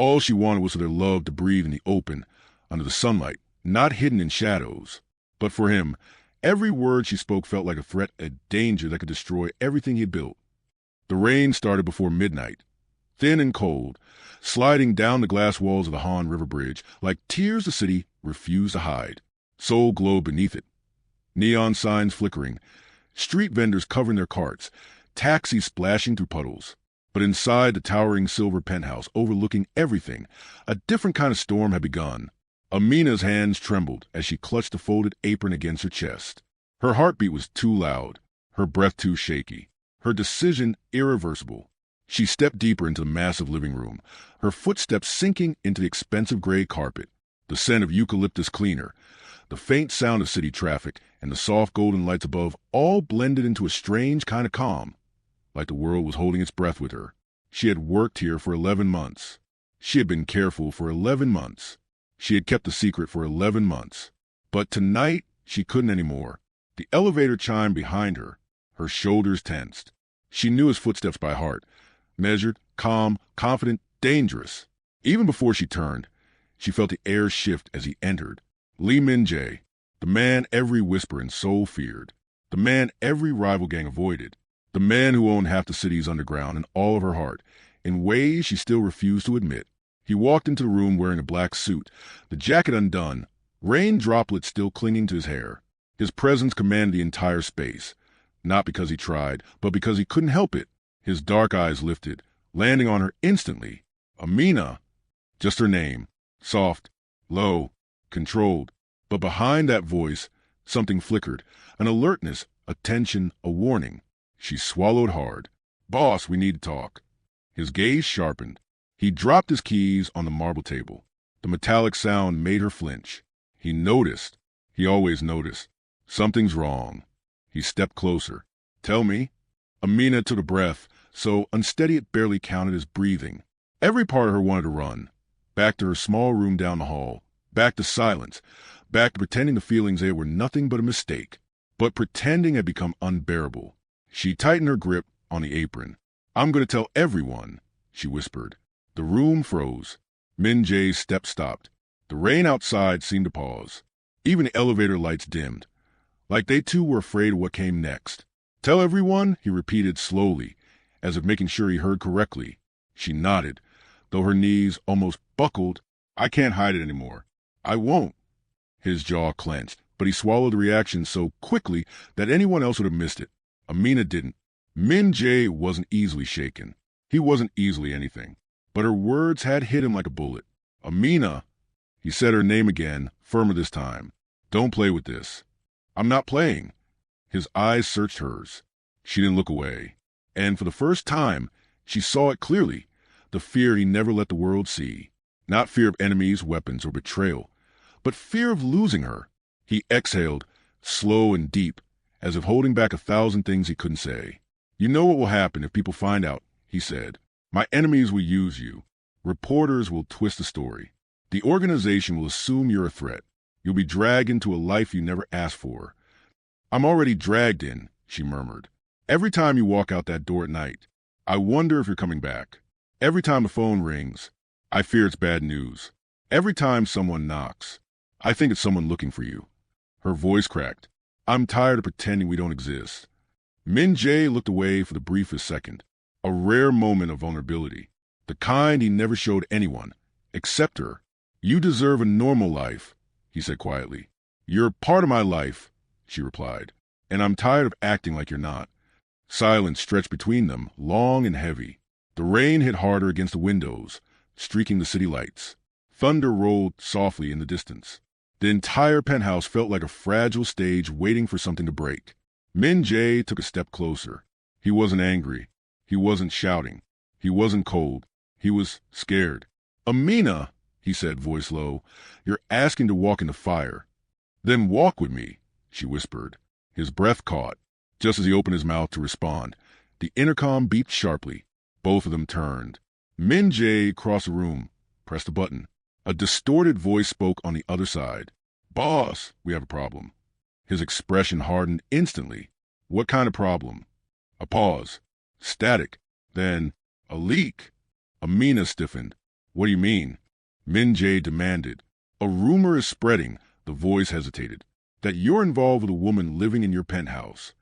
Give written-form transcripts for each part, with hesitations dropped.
All she wanted was for their love to breathe in the open, under the sunlight, not hidden in shadows. But for him, every word she spoke felt like a threat, a danger that could destroy everything he built. The rain started before midnight, thin and cold, sliding down the glass walls of the Han River Bridge like tears the city refused to hide. Seoul glowed beneath it, neon signs flickering, street vendors covering their carts, taxis splashing through puddles. But inside the towering silver penthouse overlooking everything, a different kind of storm had begun. Amina's hands trembled as she clutched the folded apron against her chest. Her heartbeat was too loud, her breath too shaky, her decision irreversible. She stepped deeper into the massive living room, her footsteps sinking into the expensive gray carpet, the scent of eucalyptus cleaner, the faint sound of city traffic, and the soft golden lights above all blended into a strange kind of calm, like the world was holding its breath with her. She had worked here for 11 months. She had been careful for 11 months. She had kept the secret for 11 months. But tonight, she couldn't anymore. The elevator chimed behind her. Her shoulders tensed. She knew his footsteps by heart. Measured, calm, confident, dangerous. Even before she turned, she felt the air shift as he entered. Lee Min-jae, the man every whisper in Seoul feared. The man every rival gang avoided. The man who owned half the city's underground and all of her heart, in ways she still refused to admit. He walked into the room wearing a black suit, the jacket undone, rain droplets still clinging to his hair. His presence commanded the entire space, not because he tried, but because he couldn't help it. His dark eyes lifted, landing on her instantly. Amina, just her name, soft, low, controlled. But behind that voice, something flickered, an alertness, a tension, a warning. She swallowed hard. "Boss, we need to talk." His gaze sharpened. He dropped his keys on the marble table. The metallic sound made her flinch. He noticed. He always noticed. Something's wrong. He stepped closer. "Tell me." Amina took a breath, so unsteady it barely counted as breathing. Every part of her wanted to run. Back to her small room down the hall. Back to silence. Back to pretending the feelings there were nothing but a mistake. But pretending had become unbearable. She tightened her grip on the apron. "I'm going to tell everyone," she whispered. The room froze. Min-jae's step stopped. The rain outside seemed to pause. Even the elevator lights dimmed, like they too were afraid of what came next. "Tell everyone," he repeated slowly, as if making sure he heard correctly. She nodded, though her knees almost buckled. "I can't hide it anymore. I won't." His jaw clenched, but he swallowed the reaction so quickly that anyone else would have missed it. Amina didn't. Min-jae wasn't easily shaken. He wasn't easily anything. But her words had hit him like a bullet. "Amina." He said her name again, firmer this time. "Don't play with this." "I'm not playing." His eyes searched hers. She didn't look away. And for the first time, she saw it clearly. The fear he never let the world see. Not fear of enemies, weapons, or betrayal, but fear of losing her. He exhaled, slow and deep, as if holding back 1,000 things he couldn't say. "You know what will happen if people find out," he said. "My enemies will use you. Reporters will twist the story. The organization will assume you're a threat. You'll be dragged into a life you never asked for." "I'm already dragged in," she murmured. "Every time you walk out that door at night, I wonder if you're coming back. Every time the phone rings, I fear it's bad news. Every time someone knocks, I think it's someone looking for you." Her voice cracked. "I'm tired of pretending we don't exist." Min-jae looked away for the briefest second. A rare moment of vulnerability. The kind he never showed anyone, except her. "You deserve a normal life," he said quietly. "You're part of my life," she replied. "And I'm tired of acting like you're not." Silence stretched between them, long and heavy. The rain hit harder against the windows, streaking the city lights. Thunder rolled softly in the distance. The entire penthouse felt like a fragile stage waiting for something to break. Min-jae took a step closer. He wasn't angry. He wasn't shouting. He wasn't cold. He was scared. "Amina," he said, voice low, "you're asking to walk into fire." "Then walk with me," she whispered. His breath caught. Just as he opened his mouth to respond, the intercom beeped sharply. Both of them turned. Min-jae crossed the room, pressed a button. A distorted voice spoke on the other side. "Boss, we have a problem." His expression hardened instantly. "What kind of problem?" A pause. Static. Then, "A leak." Amina stiffened. What do you mean? Min Jae demanded. A rumor is spreading, the voice hesitated, that you're involved with a woman living in your penthouse.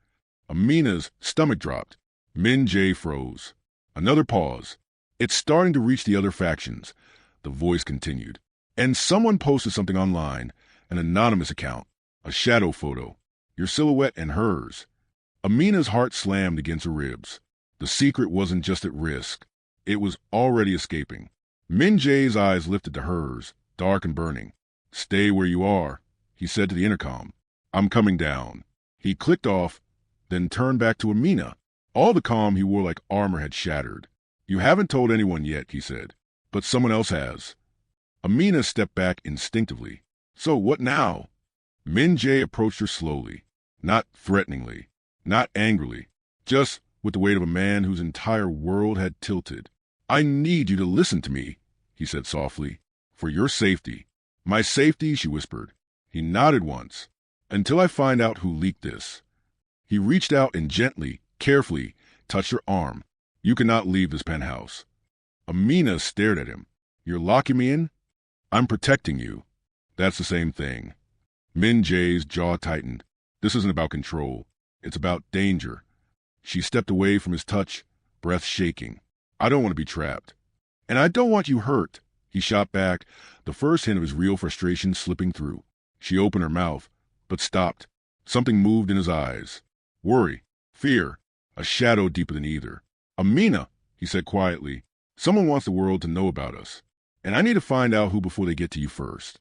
Amina's stomach dropped. Min Jae froze. Another pause. It's starting to reach the other factions, the voice continued. And someone posted something online, an anonymous account, a shadow photo, your silhouette and hers. Amina's heart slammed against her ribs. The secret wasn't just at risk. It was already escaping. Min Jae's eyes lifted to hers, dark and burning. Stay where you are, he said to the intercom. I'm coming down. He clicked off, then turned back to Amina. All the calm he wore like armor had shattered. You haven't told anyone yet, he said, but someone else has. Amina stepped back instinctively. So what now? Min Jae approached her slowly, not threateningly, not angrily, just with the weight of a man whose entire world had tilted. I need you to listen to me, he said softly. For your safety. My safety, she whispered. He nodded once. Until I find out who leaked this. He reached out and gently, carefully, touched her arm. You cannot leave this penthouse. Amina stared at him. You're locking me in? I'm protecting you. That's the same thing. Min Jae's jaw tightened. This isn't about control. It's about danger. She stepped away from his touch, breath shaking. I don't want to be trapped. And I don't want you hurt. He shot back, the first hint of his real frustration slipping through. She opened her mouth, but stopped. Something moved in his eyes. Worry, fear, a shadow deeper than either. Amina, he said quietly, someone wants the world to know about us. And I need to find out who before they get to you first.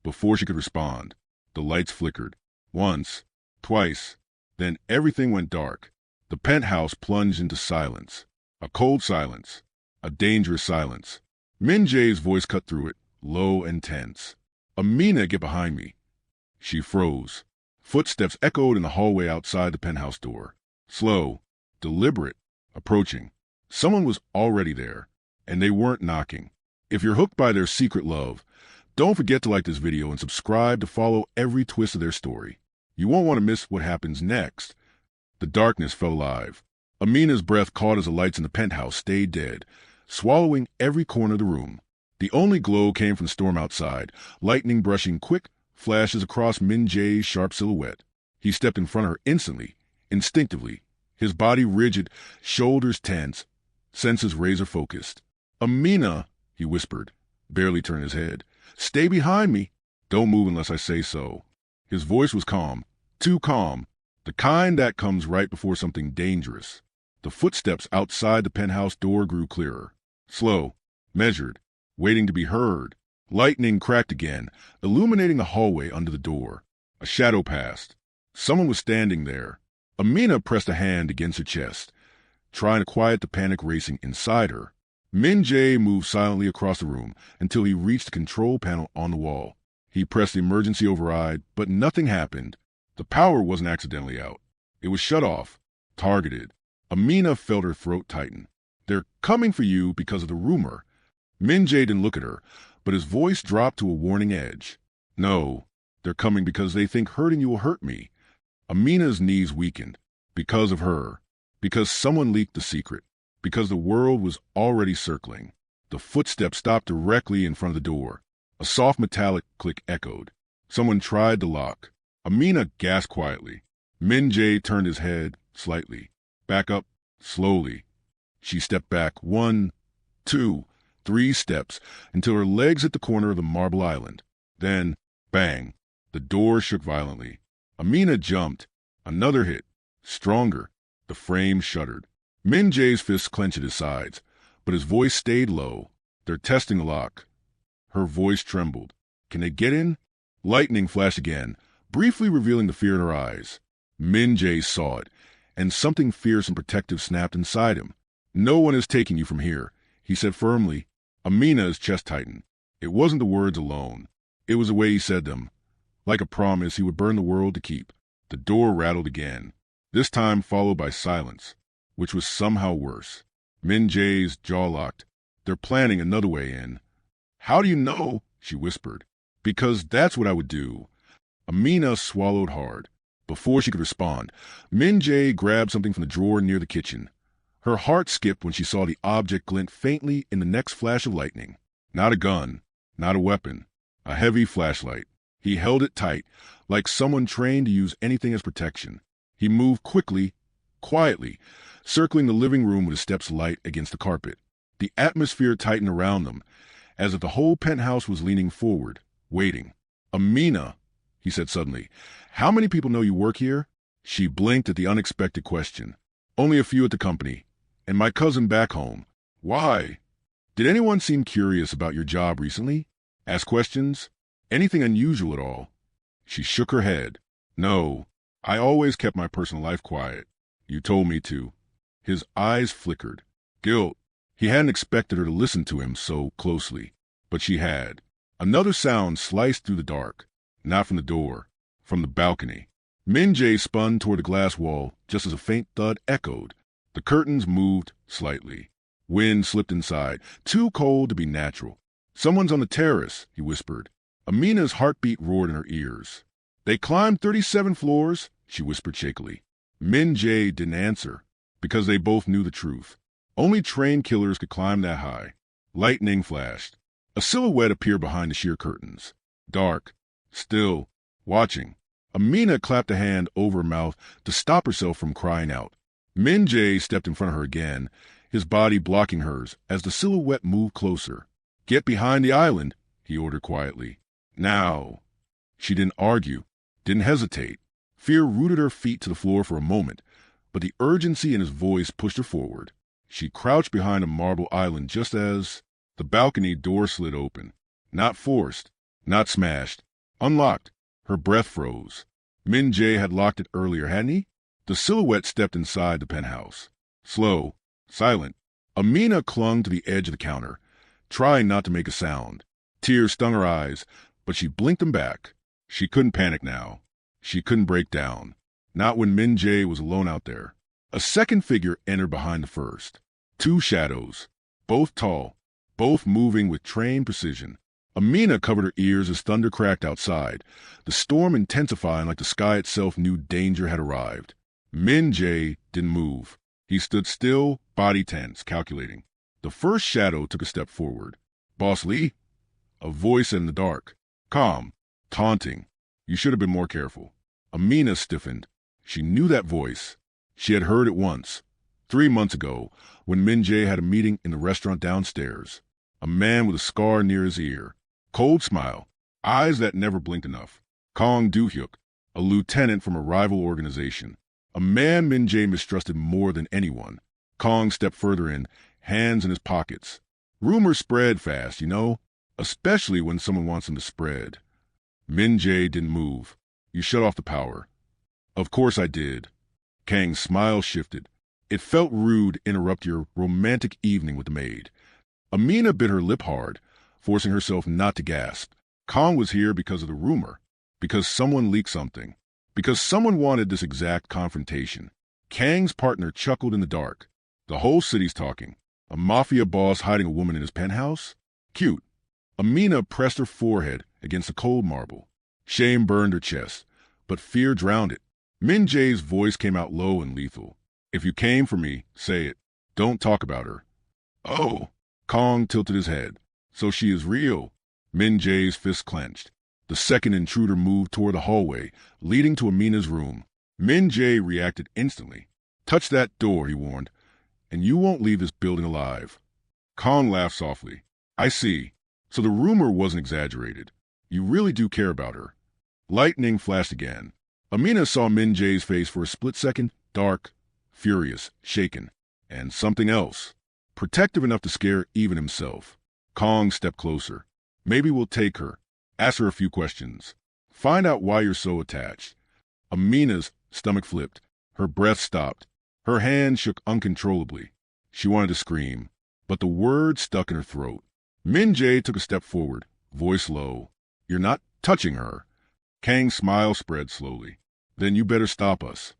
Before she could respond, the lights flickered. Once, twice, then everything went dark. The penthouse plunged into silence. A cold silence. A dangerous silence. Min Jae's voice cut through it, low and tense. Amina, get behind me. She froze. Footsteps echoed in the hallway outside the penthouse door. Slow, deliberate, approaching. Someone was already there, and they weren't knocking. If you're hooked by their secret love, don't forget to like this video and subscribe to follow every twist of their story. You won't want to miss what happens next. The darkness fell alive. Amina's breath caught as the lights in the penthouse stayed dead, swallowing every corner of the room. The only glow came from the storm outside, lightning brushing quick flashes across Min Jae's sharp silhouette. He stepped in front of her instantly, instinctively, his body rigid, shoulders tense, senses razor-focused. Amina, he whispered, barely turning his head. Stay behind me. Don't move unless I say so. His voice was calm, too calm, the kind that comes right before something dangerous. The footsteps outside the penthouse door grew clearer, slow, measured, waiting to be heard. Lightning cracked again, illuminating the hallway under the door. A shadow passed. Someone was standing there. Amina pressed a hand against her chest, trying to quiet the panic racing inside her. Min Jae moved silently across the room until he reached the control panel on the wall. He pressed the emergency override, but nothing happened. The power wasn't accidentally out. It was shut off, targeted. Amina felt her throat tighten. They're coming for you because of the rumor. Min Jae didn't look at her, but his voice dropped to a warning edge. No, they're coming because they think hurting you will hurt me. Amina's knees weakened. Because of her. Because someone leaked the secret. Because the world was already circling. The footsteps stopped directly in front of the door. A soft metallic click echoed. Someone tried to lock. Amina gasped quietly. Min Jae turned his head slightly. Back up, slowly. She stepped back 1, 2, 3 steps until her legs hit the corner of the marble island. Then, bang, the door shook violently. Amina jumped. Another hit. Stronger. The frame shuddered. Min Jae's fists clenched at his sides, but his voice stayed low. They're testing the lock. Her voice trembled. Can they get in? Lightning flashed again, briefly revealing the fear in her eyes. Min Jae saw it, and something fierce and protective snapped inside him. No one is taking you from here, he said firmly. Amina's chest tightened. It wasn't the words alone. It was the way he said them. Like a promise he would burn the world to keep. The door rattled again, this time followed by silence, which was somehow worse. Min Jae's jaw locked. They're planning another way in. How do you know? She whispered. Because that's what I would do. Amina swallowed hard. Before she could respond, Min Jae grabbed something from the drawer near the kitchen. Her heart skipped when she saw the object glint faintly in the next flash of lightning. Not a gun, not a weapon, a heavy flashlight. He held it tight, like someone trained to use anything as protection. He moved quickly, quietly, circling the living room with his steps light against the carpet. The atmosphere tightened around them, as if the whole penthouse was leaning forward, waiting. "Amina," he said suddenly, "how many people know you work here?" She blinked at the unexpected question. "Only a few at the company, and my cousin back home." "Why? Did anyone seem curious about your job recently? Ask questions? Anything unusual at all?" She shook her head. "No, I always kept my personal life quiet. You told me to." His eyes flickered. Guilt. He hadn't expected her to listen to him so closely, but she had. Another sound sliced through the dark, not from the door, from the balcony. Min-jae spun toward the glass wall just as a faint thud echoed. The curtains moved slightly. Wind slipped inside, too cold to be natural. "Someone's on the terrace," he whispered. Amina's heartbeat roared in her ears. "They climbed 37 floors," she whispered shakily. Min-jae didn't answer, because they both knew the truth. Only trained killers could climb that high. Lightning flashed. A silhouette appeared behind the sheer curtains. Dark, still, watching. Amina clapped a hand over her mouth to stop herself from crying out. Min-jae stepped in front of her again, his body blocking hers as the silhouette moved closer. "Get behind the island," he ordered quietly. "Now." She didn't argue, didn't hesitate. Fear rooted her feet to the floor for a moment, but the urgency in his voice pushed her forward. She crouched behind a marble island just as the balcony door slid open. Not forced, not smashed. Unlocked. Her breath froze. Min-jae had locked it earlier, hadn't he? The silhouette stepped inside the penthouse. Slow, silent. Amina clung to the edge of the counter, trying not to make a sound. Tears stung her eyes, but she blinked them back. She couldn't panic now. She couldn't break down. Not when Min-jae was alone out there. A second figure entered behind the first. Two shadows, both tall, both moving with trained precision. Amina covered her ears as thunder cracked outside, the storm intensifying like the sky itself knew danger had arrived. Min-jae didn't move. He stood still, body tense, calculating. The first shadow took a step forward. "Boss Lee?" A voice in the dark. Calm, taunting. "You should have been more careful." Amina stiffened. She knew that voice. She had heard it once, 3 months ago, when Min-jae had a meeting in the restaurant downstairs. A man with a scar near his ear. Cold smile. Eyes that never blinked enough. Kong Do-hyuk, a lieutenant from a rival organization. A man Min-jae mistrusted more than anyone. Kong stepped further in, hands in his pockets. Rumors spread fast, you know, especially when someone wants them to spread. Min-jae didn't move. "You shut off the power." "Of course I did." Kang's smile shifted. It felt rude to interrupt your romantic evening with the maid. Amina bit her lip hard, forcing herself not to gasp. Kong was here because of the rumor, because someone leaked something, because someone wanted this exact confrontation. Kang's partner chuckled in the dark. The whole city's talking. A mafia boss hiding a woman in his penthouse? Cute. Amina pressed her forehead against the cold marble. Shame burned her chest, but fear drowned it. Min-jae's voice came out low and lethal. "If you came for me, say it. Don't talk about her." "Oh." Kong tilted his head. "So she is real." Min-jae's fist clenched. The second intruder moved toward the hallway, leading to Amina's room. Min-jae reacted instantly. "Touch that door," he warned, "and you won't leave this building alive." Kong laughed softly. "I see. So the rumor wasn't exaggerated. You really do care about her." Lightning flashed again. Amina saw Min-jae's face for a split second, dark, furious, shaken, and something else, protective enough to scare even himself. Kong stepped closer. "Maybe we'll take her, ask her a few questions, find out why you're so attached." Amina's stomach flipped. Her breath stopped. Her hand shook uncontrollably. She wanted to scream, but the words stuck in her throat. Min-jae took a step forward, voice low. "You're not touching her." Kang's smile spread slowly. "Then you better stop us."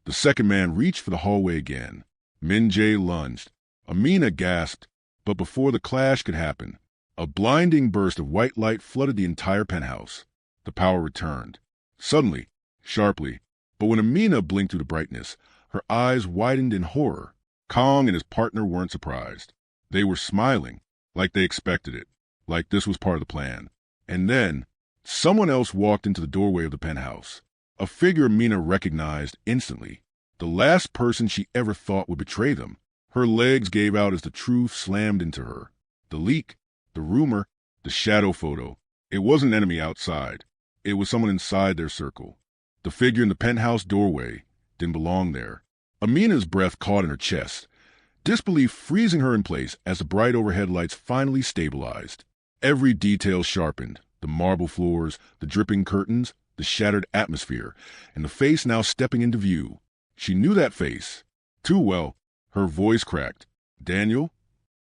The second man reached for the hallway again. Min-jae lunged. Amina gasped, but before the clash could happen, a blinding burst of white light flooded the entire penthouse. The power returned. Suddenly, sharply, but when Amina blinked through the brightness, her eyes widened in horror. Kong and his partner weren't surprised. They were smiling, like they expected it. like this was part of the plan. And then, someone else walked into the doorway of the penthouse. A figure Amina recognized instantly. The last person she ever thought would betray them. Her legs gave out as the truth slammed into her. The leak, the rumor, the shadow photo. It wasn't an enemy outside. It was someone inside their circle. The figure in the penthouse doorway didn't belong there. Amina's breath caught in her chest, disbelief freezing her in place as the bright overhead lights finally stabilized. Every detail sharpened, the marble floors, the dripping curtains, the shattered atmosphere, and the face now stepping into view. She knew that face too well. Her voice cracked. Daniel?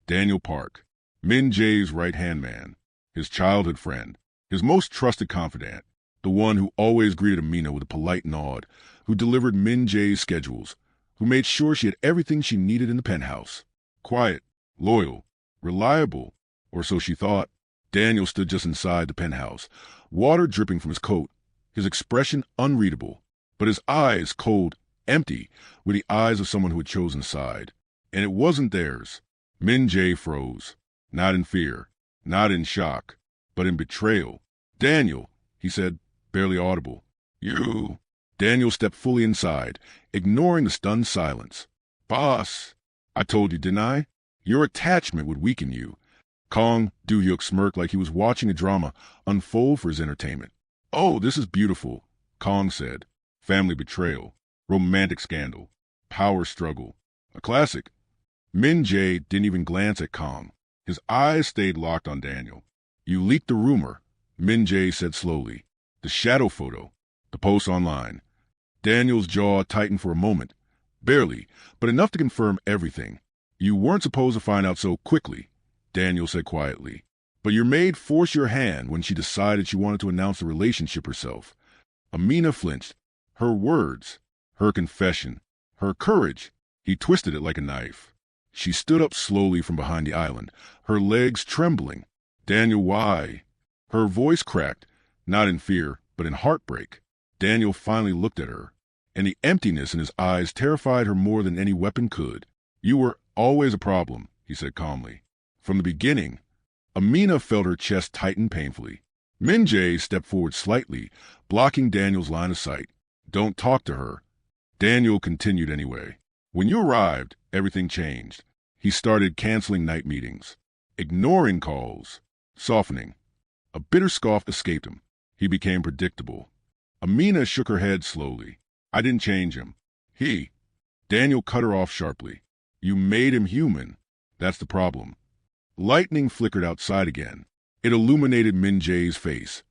Daniel Park. Min Jae's right-hand man, his childhood friend, his most trusted confidant, the one who always greeted Amina with a polite nod, who delivered Min Jae's schedules, who made sure she had everything she needed in the penthouse. Quiet, loyal, reliable, or so she thought. Daniel stood just inside the penthouse, water dripping from his coat, his expression unreadable, but his eyes cold, empty, with the eyes of someone who had chosen a side. And it wasn't theirs. Min Jae froze, not in fear, not in shock, but in betrayal. Daniel, he said, barely audible. You. Daniel stepped fully inside, ignoring the stunned silence. Boss, I told you, didn't I? Your attachment would weaken you. Kong Do-hyuk smirked like he was watching a drama unfold for his entertainment. Oh, this is beautiful, Kong said. Family betrayal, romantic scandal, power struggle, a classic. Min Jae didn't even glance at Kong. His eyes stayed locked on Daniel. You leaked the rumor, Min Jae said slowly. The shadow photo, the post online. Daniel's jaw tightened for a moment. Barely, but enough to confirm everything. You weren't supposed to find out so quickly, Daniel said quietly. But your maid forced your hand when she decided she wanted to announce the relationship herself. Amina flinched. Her words, her confession, her courage. He twisted it like a knife. She stood up slowly from behind the island, her legs trembling. Daniel, why? Her voice cracked, not in fear, but in heartbreak. Daniel finally looked at her, and the emptiness in his eyes terrified her more than any weapon could. You were always a problem, he said calmly. From the beginning. Amina felt her chest tighten painfully. Min Jae stepped forward slightly, blocking Daniel's line of sight. Don't talk to her. Daniel continued anyway. When you arrived, everything changed. He started canceling night meetings, ignoring calls, softening. A bitter scoff escaped him. He became predictable. Amina shook her head slowly. I didn't change him. Daniel cut her off sharply. You made him human. That's the problem. Lightning flickered outside again. It illuminated Min Jae's face.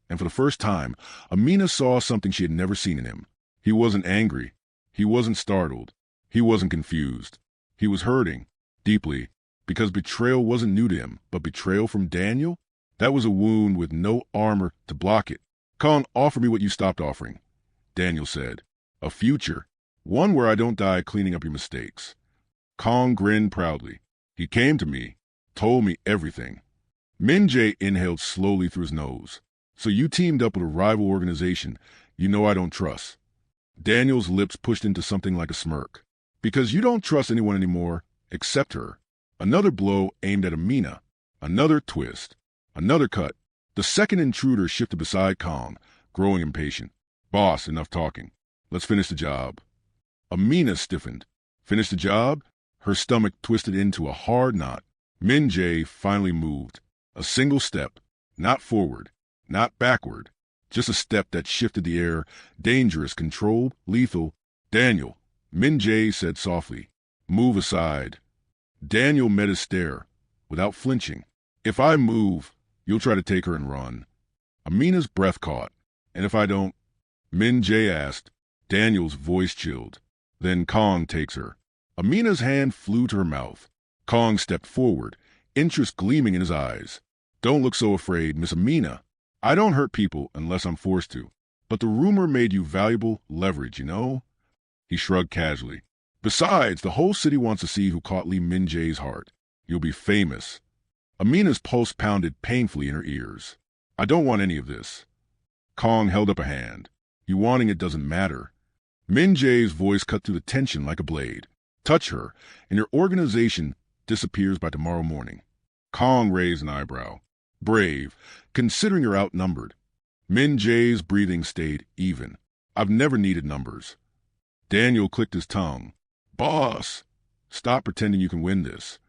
And for the first time, Amina saw something she had never seen in him. He wasn't angry. He wasn't startled. He wasn't confused. He was hurting, deeply, because betrayal wasn't new to him, but betrayal from Daniel? That was a wound with no armor to block it. Kong, offer me what you stopped offering, Daniel said. A future. One where I don't die cleaning up your mistakes. Kong grinned proudly. He came to me, told me everything. Min Jae inhaled slowly through his nose. So you teamed up with a rival organization you know I don't trust. Daniel's lips pushed into something like a smirk. Because you don't trust anyone anymore, except her. Another blow aimed at Amina. Another twist. Another cut. The second intruder shifted beside Kong, growing impatient. Boss, enough talking. Let's finish the job. Amina stiffened. Finish the job? Her stomach twisted into a hard knot. Min Jae finally moved. A single step. Not forward. Not backward. Just a step that shifted the air. Dangerous, controlled, lethal. Daniel, Min Jae said softly. Move aside. Daniel met his stare, without flinching. If I move, you'll try to take her and run. Amina's breath caught. And if I don't? Min Jae asked. Daniel's voice chilled. Then Kong takes her. Amina's hand flew to her mouth. Kong stepped forward, interest gleaming in his eyes. Don't look so afraid, Miss Amina. I don't hurt people unless I'm forced to. But the rumor made you valuable leverage, you know? He shrugged casually. Besides, the whole city wants to see who caught Lee Min Jae's heart. You'll be famous. Amina's pulse pounded painfully in her ears. I don't want any of this. Kong held up a hand. You wanting it doesn't matter. Min Jae's voice cut through the tension like a blade. Touch her, and your organization disappears by tomorrow morning. Kong raised an eyebrow. Brave, considering you're outnumbered. Min Jae's breathing stayed even. I've never needed numbers. Daniel clicked his tongue. Boss! Stop pretending you can win this.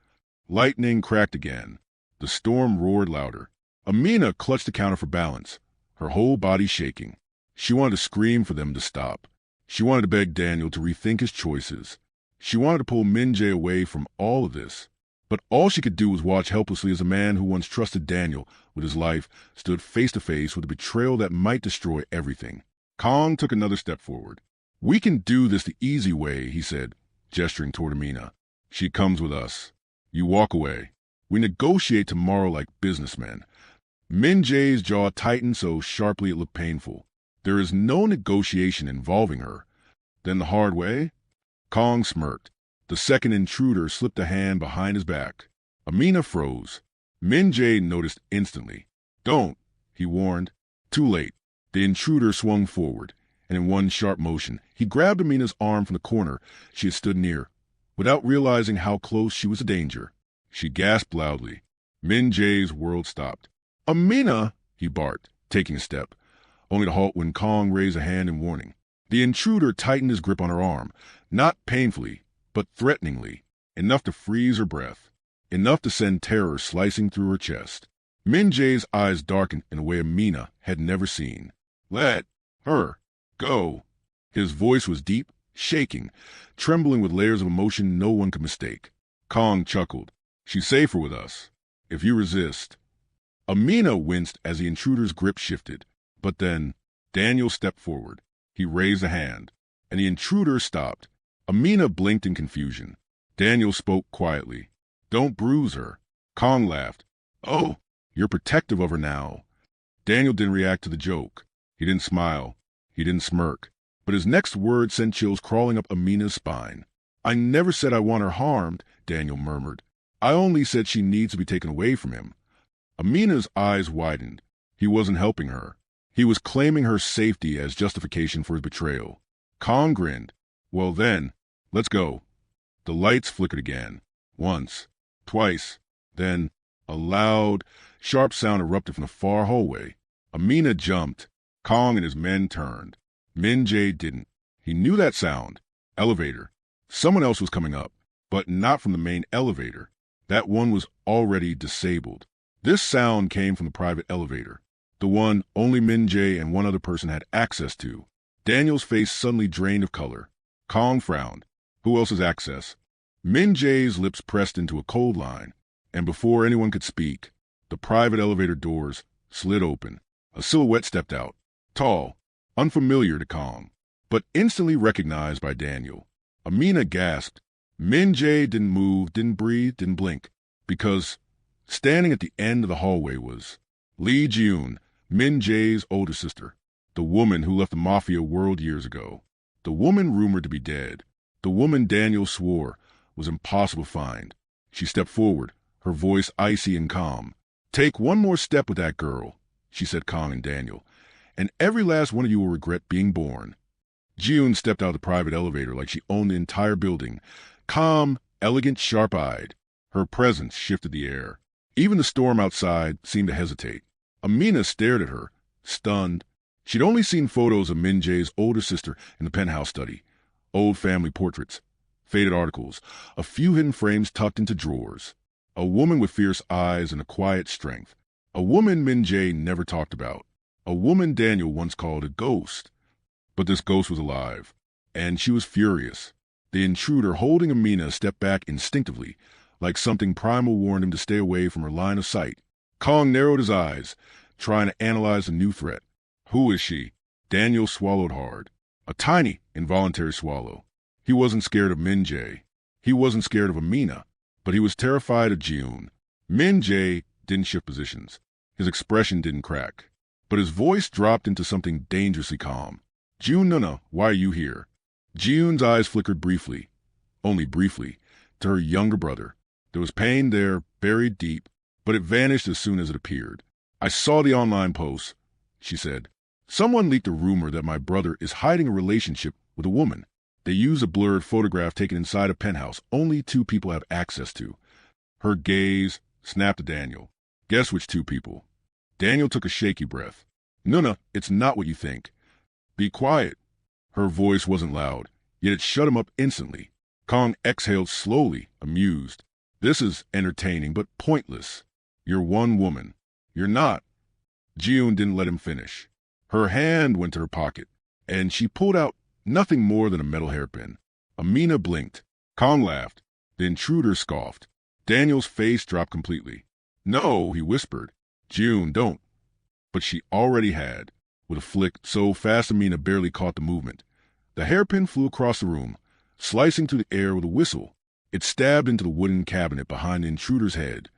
Lightning cracked again. The storm roared louder. Amina clutched the counter for balance, her whole body shaking. She wanted to scream for them to stop. She wanted to beg Daniel to rethink his choices. She wanted to pull Min Jae away from all of this. But all she could do was watch helplessly as a man who once trusted Daniel with his life stood face to face with a betrayal that might destroy everything. Kong took another step forward. We can do this the easy way, he said, gesturing toward Amina. She comes with us. You walk away. We negotiate tomorrow like businessmen. Min Jae's jaw tightened so sharply it looked painful. There is no negotiation involving her. Then the hard way? Kong smirked. The second intruder slipped a hand behind his back. Amina froze. Min Jae noticed instantly. Don't, he warned. Too late. The intruder swung forward, and in one sharp motion, he grabbed Amina's arm from the corner she had stood near. Without realizing how close she was to danger, she gasped loudly. Min Jae's world stopped. Amina, he barked, taking a step, only to halt when Kong raised a hand in warning. The intruder tightened his grip on her arm, not painfully, but threateningly, enough to freeze her breath, enough to send terror slicing through her chest. Min Jae's eyes darkened in a way Amina had never seen. Let her go. His voice was deep, shaking, trembling with layers of emotion no one could mistake. Kong chuckled. She's safer with us. If you resist. Amina winced as the intruder's grip shifted, but then Daniel stepped forward. He raised a hand, and the intruder stopped. Amina blinked in confusion. Daniel spoke quietly. Don't bruise her. Kong laughed. Oh, you're protective of her now. Daniel didn't react to the joke. He didn't smile. He didn't smirk. But his next word sent chills crawling up Amina's spine. I never said I want her harmed, Daniel murmured. I only said she needs to be taken away from him. Amina's eyes widened. He wasn't helping her. He was claiming her safety as justification for his betrayal. Kong grinned. Well then, let's go. The lights flickered again. Once. Twice. Then a loud, sharp sound erupted from the far hallway. Amina jumped. Kong and his men turned. Min Jae didn't. He knew that sound. Elevator. Someone else was coming up, but not from the main elevator. That one was already disabled. This sound came from the private elevator, the one only Min Jae and one other person had access to. Daniel's face suddenly drained of color. Kong frowned. Who else's access? Min Jae's lips pressed into a cold line, and before anyone could speak, the private elevator doors slid open. A silhouette stepped out, tall, unfamiliar to Kong, but instantly recognized by Daniel. Amina gasped. Min Jae didn't move, didn't breathe, didn't blink, because standing at the end of the hallway was Lee Ji-yoon, Min Jae's older sister, the woman who left the Mafia world years ago, the woman rumored to be dead, the woman Daniel swore was impossible to find. She stepped forward, her voice icy and calm. Take one more step with that girl, she said Kong and Daniel, and every last one of you will regret being born. Ji-yoon stepped out of the private elevator like she owned the entire building, calm, elegant, sharp-eyed. Her presence shifted the air. Even the storm outside seemed to hesitate. Amina stared at her, stunned. She'd only seen photos of Min Jae's older sister in the penthouse study, old family portraits, faded articles, a few hidden frames tucked into drawers. A woman with fierce eyes and a quiet strength. A woman Min Jae never talked about. A woman Daniel once called a ghost. But this ghost was alive, and she was furious. The intruder holding Amina stepped back instinctively, like something primal warned him to stay away from her line of sight. Kong narrowed his eyes, trying to analyze the new threat. Who is she? Daniel swallowed hard. A tiny, involuntary swallow. He wasn't scared of Min Jae. He wasn't scared of Amina, but he was terrified of Ji-yoon. Min Jae didn't shift positions. His expression didn't crack, but his voice dropped into something dangerously calm. Ji-yoon, Nuna, why are you here? Ji-yoon's eyes flickered briefly, only briefly, to her younger brother. There was pain there, buried deep, but it vanished as soon as it appeared. I saw the online post, she said. Someone leaked a rumor that my brother is hiding a relationship with a woman. They use a blurred photograph taken inside a penthouse only two people have access to. Her gaze snapped to Daniel. Guess which two people? Daniel took a shaky breath. No, it's not what you think. Be quiet. Her voice wasn't loud, yet it shut him up instantly. Kong exhaled slowly, amused. This is entertaining, but pointless. You're one woman. You're not. Jiun didn't let him finish. Her hand went to her pocket, and she pulled out nothing more than a metal hairpin. Amina blinked. Kong laughed. The intruder scoffed. Daniel's face dropped completely. No, he whispered. Jiun, don't. But she already had, with a flick so fast Amina barely caught the movement. The hairpin flew across the room, slicing through the air with a whistle. It stabbed into the wooden cabinet behind the intruder's head,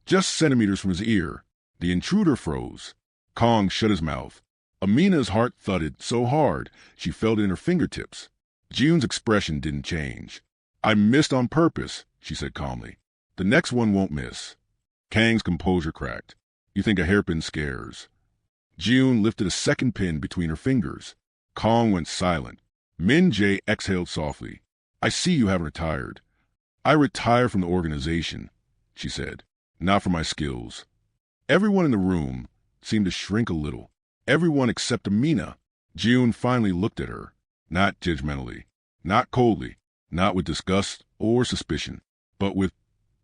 just centimeters from his ear. The intruder froze. Kong shut his mouth. Amina's heart thudded so hard she felt it in her fingertips. Jiun's expression didn't change. I missed on purpose, she said calmly. The next one won't miss. Kang's composure cracked. You think a hairpin scares. Jiun lifted a second pin between her fingers. Kong went silent. Min-jae exhaled softly. I see you haven't retired. I retire from the organization, she said, not for my skills. Everyone in the room seemed to shrink a little. Everyone except Amina. Jiun finally looked at her, not judgmentally, not coldly, not with disgust or suspicion, but with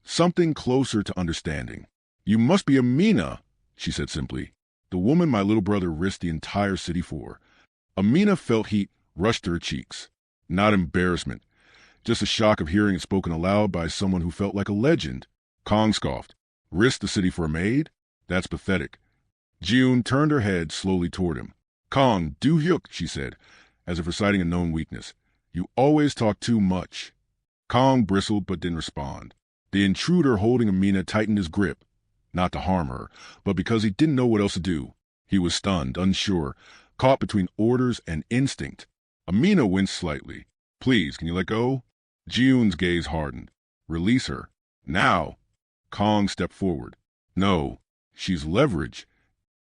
something closer to understanding. You must be Amina, she said simply, the woman my little brother risked the entire city for. Amina felt heat rush to her cheeks. Not embarrassment, just a shock of hearing it spoken aloud by someone who felt like a legend. Kong scoffed. Risk the city for a maid? That's pathetic. Jiun turned her head slowly toward him. Kong, do hyuk, she said, as if reciting a known weakness. You always talk too much. Kong bristled but didn't respond. The intruder holding Amina tightened his grip, not to harm her, but because he didn't know what else to do. He was stunned, unsure, caught between orders and instinct. Amina winced slightly. Please, can you let go? Jiun's gaze hardened. Release her. Now. Kong stepped forward. No, she's leverage.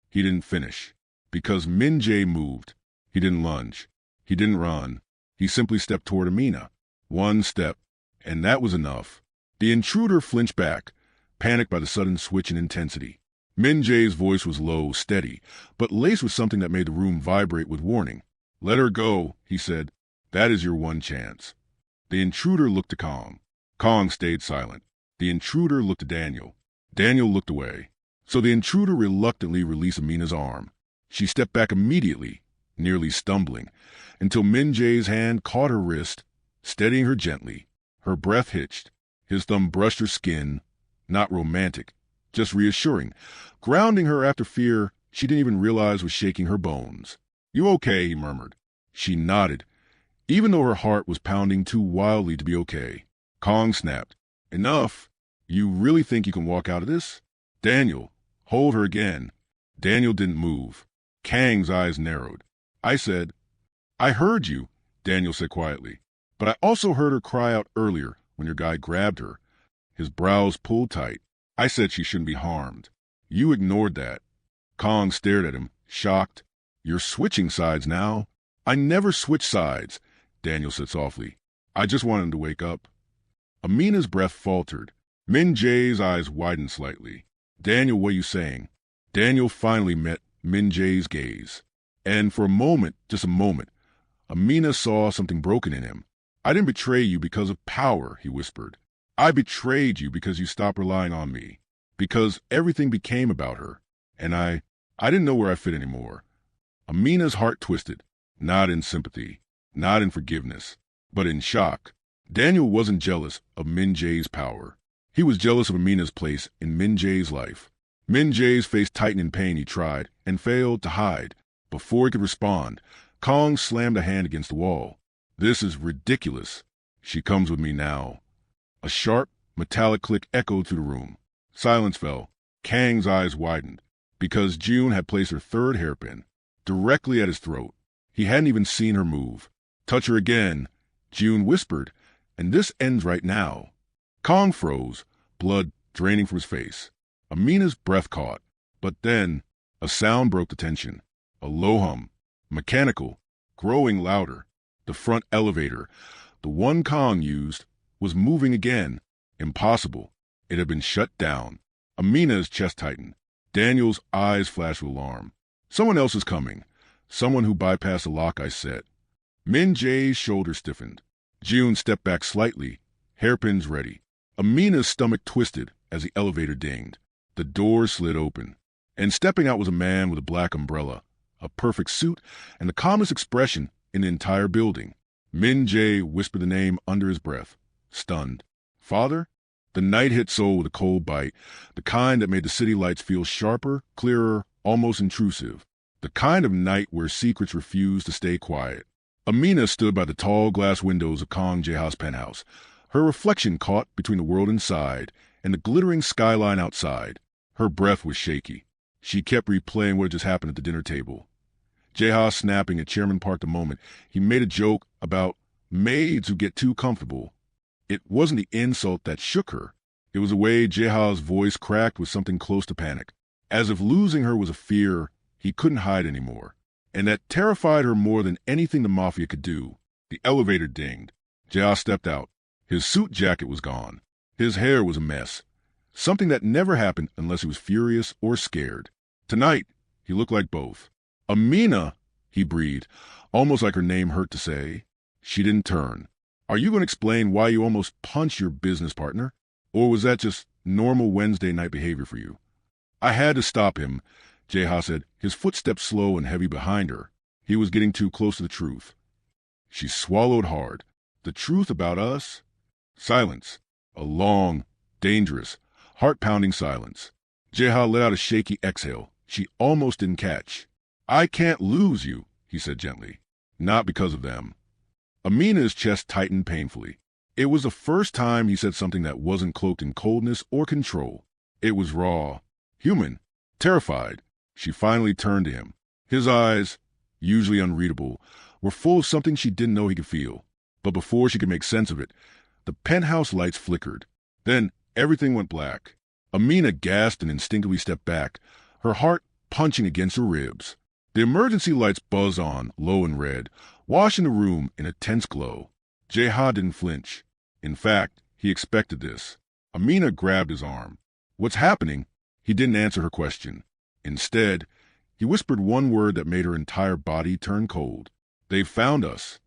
He didn't finish. Because Min-jae moved. He didn't lunge. He didn't run. He simply stepped toward Amina. One step. And that was enough. The intruder flinched back, panicked by the sudden switch in intensity. Min-jae's voice was low, steady, but laced with something that made the room vibrate with warning. Let her go, he said. That is your one chance. The intruder looked to Kong. Kong stayed silent. The intruder looked to Daniel. Daniel looked away. So the intruder reluctantly released Amina's arm. She stepped back immediately, nearly stumbling, until Min-jae's hand caught her wrist, steadying her gently. Her breath hitched. His thumb brushed her skin, not romantic, just reassuring, grounding her after fear she didn't even realize was shaking her bones. You okay? He murmured. She nodded, even though her heart was pounding too wildly to be okay. Kong snapped. Enough. You really think you can walk out of this? Daniel, hold her again. Daniel didn't move. Kang's eyes narrowed. I said, I heard you, Daniel said quietly. But I also heard her cry out earlier when your guy grabbed her. His brows pulled tight. I said she shouldn't be harmed. You ignored that. Kong stared at him, shocked. You're switching sides now. I never switch sides, Daniel said softly. I just wanted him to wake up. Amina's breath faltered. Min-jae's eyes widened slightly. Daniel, what are you saying? Daniel finally met Min-jae's gaze. And for a moment, just a moment, Amina saw something broken in him. I didn't betray you because of power, he whispered. I betrayed you because you stopped relying on me. Because everything became about her. And I didn't know where I fit anymore. Amina's heart twisted, not in sympathy, not in forgiveness, but in shock. Daniel wasn't jealous of Min-jae's power. He was jealous of Amina's place in Min-jae's life. Min-jae's face tightened in pain. He tried, and failed, to hide. Before he could respond, Kong slammed a hand against the wall. This is ridiculous. She comes with me now. A sharp, metallic click echoed through the room. Silence fell. Kang's eyes widened, because Jiun had placed her third hairpin directly at his throat. He hadn't even seen her move. Touch her again, Jiun whispered, and this ends right now. Kong froze, blood draining from his face. Amina's breath caught, but then a sound broke the tension. A low hum, mechanical, growing louder. The front elevator, the one Kong used, was moving again. Impossible. It had been shut down. Amina's chest tightened. Daniel's eyes flashed with alarm. Someone else is coming. Someone who bypassed the lock I set. Min Jae's shoulders stiffened. June stepped back slightly, hairpins ready. Amina's stomach twisted as the elevator dinged. The door slid open, and stepping out was a man with a black umbrella, a perfect suit, and the calmest expression in the entire building. Min Jae whispered the name under his breath, stunned. Father? The night hit soul with a cold bite, the kind that made the city lights feel sharper, clearer, almost intrusive. The kind of night where secrets refuse to stay quiet. Amina stood by the tall glass windows of Kang Jaeha's penthouse, her reflection caught between the world inside and the glittering skyline outside. Her breath was shaky. She kept replaying what had just happened at the dinner table. Jaeha snapping at Chairman Park the moment he made a joke about maids who get too comfortable. It wasn't the insult that shook her. It was the way Jaeha's voice cracked with something close to panic, as if losing her was a fear he couldn't hide anymore, and that terrified her more than anything the Mafia could do. The elevator dinged. Jaeha stepped out. His suit jacket was gone. His hair was a mess, something that never happened unless he was furious or scared. Tonight, he looked like both. Amina, he breathed, almost like her name hurt to say. She didn't turn. Are you going to explain why you almost punched your business partner? Or was that just normal Wednesday night behavior for you? I had to stop him, Jaeha said, his footsteps slow and heavy behind her. He was getting too close to the truth. She swallowed hard. The truth about us? Silence. A long, dangerous, heart-pounding silence. Jaeha let out a shaky exhale she almost didn't catch. I can't lose you, he said gently. Not because of them. Amina's chest tightened painfully. It was the first time he said something that wasn't cloaked in coldness or control. It was raw, human, terrified. She finally turned to him. His eyes, usually unreadable, were full of something she didn't know he could feel. But before she could make sense of it, the penthouse lights flickered. Then everything went black. Amina gasped and instinctively stepped back, her heart punching against her ribs. The emergency lights buzzed on, low and red, washing the room in a tense glow. Jaeha didn't flinch. In fact, he expected this. Amina grabbed his arm. What's happening? He didn't answer her question. Instead, he whispered one word that made her entire body turn cold. They've found us.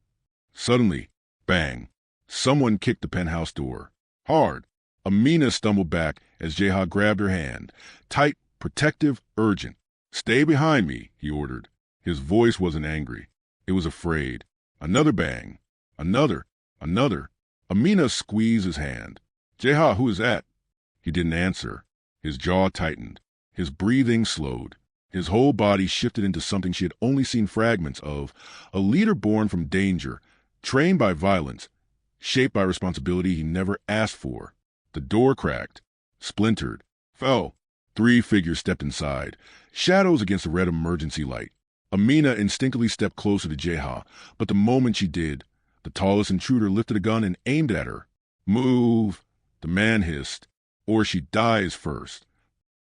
Suddenly, bang. Someone kicked the penthouse door. Hard. Amina stumbled back as Jaeha grabbed her hand. Tight, protective, urgent. Stay behind me, he ordered. His voice wasn't angry. It was afraid. Another bang. Another. Amina squeezed his hand. Jaeha, who is that? He didn't answer. His jaw tightened. His breathing slowed. His whole body shifted into something she had only seen fragments of, a leader born from danger, trained by violence, shaped by responsibility he never asked for. The door cracked, splintered, fell. 3 figures stepped inside, shadows against the red emergency light. Amina instinctively stepped closer to Jaeha, but the moment she did, the tallest intruder lifted a gun and aimed at her. Move, the man hissed, or she dies first.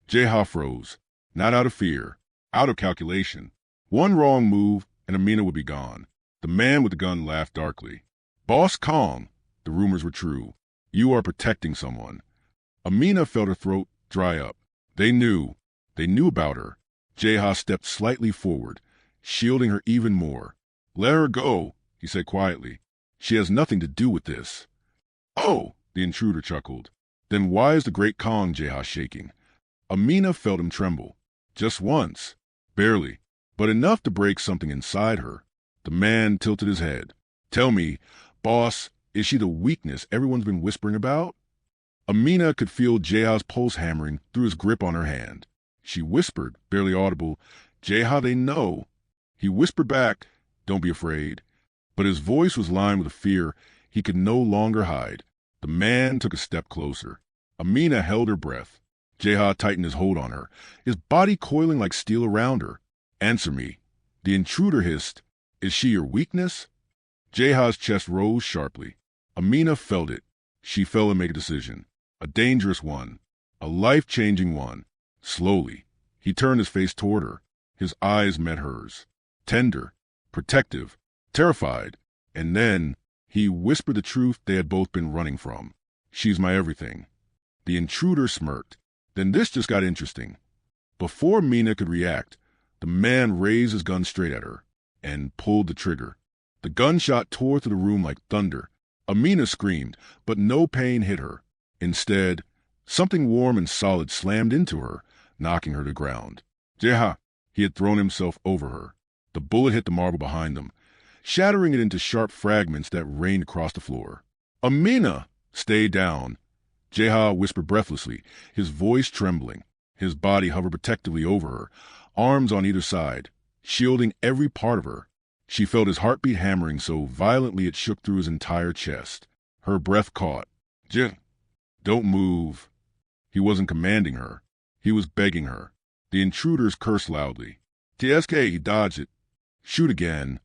Jaeha froze, not out of fear, out of calculation. One wrong move and Amina would be gone. The man with the gun laughed darkly. Boss Kong, the rumors were true. You are protecting someone. Amina felt her throat dry up. They knew about her. Jaeha stepped slightly forward, shielding her even more. Let her go, he said quietly. She has nothing to do with this. Oh, the intruder chuckled. Then why is the great Kong, Jaeha shaking? Amina felt him tremble. Just once. Barely. But enough to break something inside her. The man tilted his head. Tell me, boss, is she the weakness everyone's been whispering about? Amina could feel Jaeha's pulse hammering through his grip on her hand. She whispered, barely audible, Jaeha, they know. He whispered back, don't be afraid. But his voice was lined with a fear he could no longer hide. The man took a step closer. Amina held her breath. Jaeha tightened his hold on her, his body coiling like steel around her. Answer me. The intruder hissed, is she your weakness? Jaeha's chest rose sharply. Amina felt it. She fell and made a decision. A dangerous one. A life-changing one. Slowly, he turned his face toward her. His eyes met hers. Tender, protective, terrified. And then he whispered the truth they had both been running from. She's my everything. The intruder smirked. Then this just got interesting. Before Mina could react, the man raised his gun straight at her and pulled the trigger. The gunshot tore through the room like thunder. Amina screamed, but no pain hit her. Instead, something warm and solid slammed into her, knocking her to the ground. Jeha! He had thrown himself over her. The bullet hit the marble behind them, shattering it into sharp fragments that rained across the floor. Amina! Stay down. Jeha whispered breathlessly, his voice trembling. His body hovered protectively over her, arms on either side, shielding every part of her. She felt his heartbeat hammering so violently it shook through his entire chest. Her breath caught. Don't move. He wasn't commanding her. He was begging her. The intruders cursed loudly. TSK, he dodged it. Shoot again.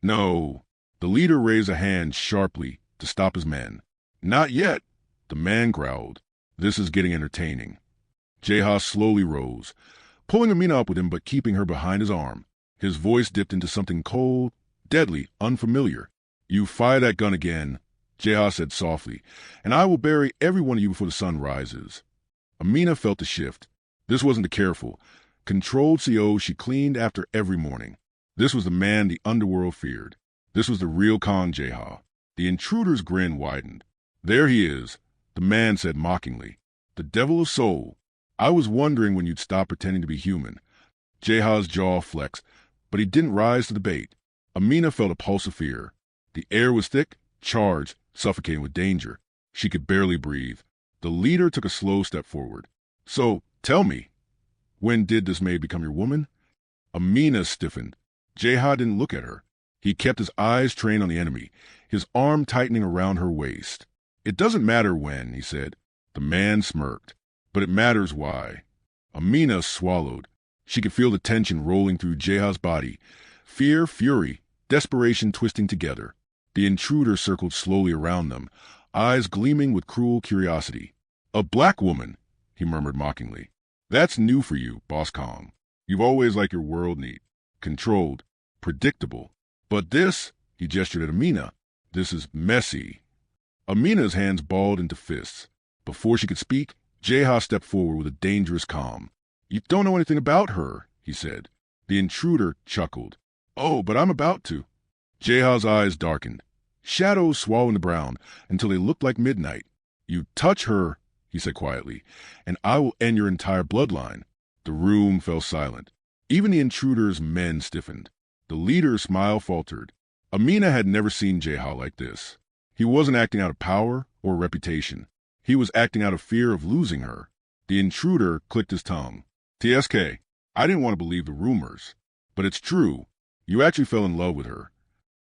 No. The leader raised a hand sharply to stop his men. Not yet. The man growled. This is getting entertaining. Jeha slowly rose, pulling Amina up with him but keeping her behind his arm. His voice dipped into something cold, deadly, unfamiliar. You fire that gun again, Jeha said softly, and I will bury every one of you before the sun rises. Amina felt the shift. This wasn't the careful, controlled CO she cleaned after every morning. This was the man the underworld feared. This was the real Khan Jeha. The intruder's grin widened. There he is, the man said mockingly. The devil of soul. I was wondering when you'd stop pretending to be human. Jeha's jaw flexed, but he didn't rise to the bait. Amina felt a pulse of fear. The air was thick, charged, suffocating with danger. She could barely breathe. The leader took a slow step forward. So, tell me, when did this maid become your woman? Amina stiffened. Jeha didn't look at her. He kept his eyes trained on the enemy, his arm tightening around her waist. It doesn't matter when, he said. The man smirked. But it matters why. Amina swallowed. She could feel the tension rolling through Jeha's body. Fear, fury, desperation twisting together. The intruder circled slowly around them, eyes gleaming with cruel curiosity. A black woman, he murmured mockingly. That's new for you, Boss Kong. You've always liked your world neat, controlled, predictable. But this, he gestured at Amina, this is messy. Amina's hands balled into fists. Before she could speak, Jeha stepped forward with a dangerous calm. You don't know anything about her, he said. The intruder chuckled. Oh, but I'm about to. Jeha's eyes darkened. Shadows swallowed the brown until they looked like midnight. You touch her, he said quietly, and I will end your entire bloodline. The room fell silent. Even the intruder's men stiffened. The leader's smile faltered. Amina had never seen Jeha like this. He wasn't acting out of power or reputation. He was acting out of fear of losing her. The intruder clicked his tongue. TSK, I didn't want to believe the rumors, but it's true. You actually fell in love with her.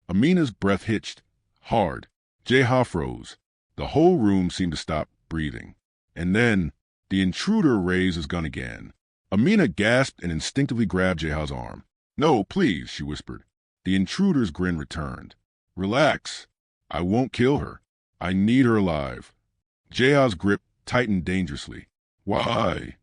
Amina's breath hitched, hard. Jeha froze. The whole room seemed to stop breathing. And then, the intruder raised his gun again. Amina gasped and instinctively grabbed Jeha's arm. No, please, she whispered. The intruder's grin returned. Relax. I won't kill her. I need her alive. Jeha's grip tightened dangerously. Why?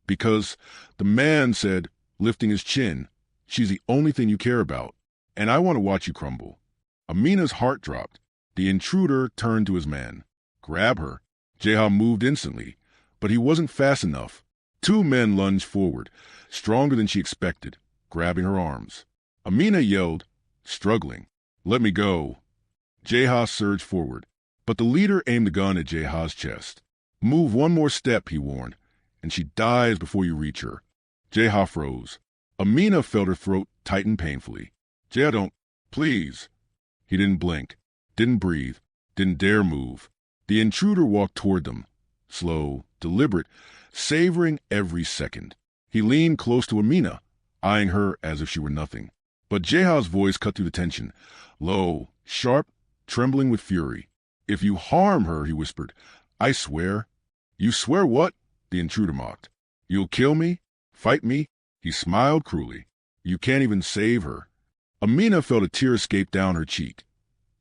Because the man said, lifting his chin, she's the only thing you care about, and I want to watch you crumble. Amina's heart dropped. The intruder turned to his man. Grab her. Jeha moved instantly, but he wasn't fast enough. Two men lunged forward, stronger than she expected, grabbing her arms. Amina yelled, struggling. Let me go. Jeha surged forward, but the leader aimed the gun at Jeha's chest. Move one more step, he warned, and she dies before you reach her. Jeha froze. Amina felt her throat tighten painfully. Jeha, don't, please. He didn't blink, didn't breathe, didn't dare move. The intruder walked toward them, slow, deliberate, savoring every second. He leaned close to Amina, eyeing her as if she were nothing. But Jeha's voice cut through the tension, low, sharp, trembling with fury. If you harm her, he whispered, I swear. You swear what? The intruder mocked. You'll kill me? Fight me? He smiled cruelly. You can't even save her. Amina felt a tear escape down her cheek.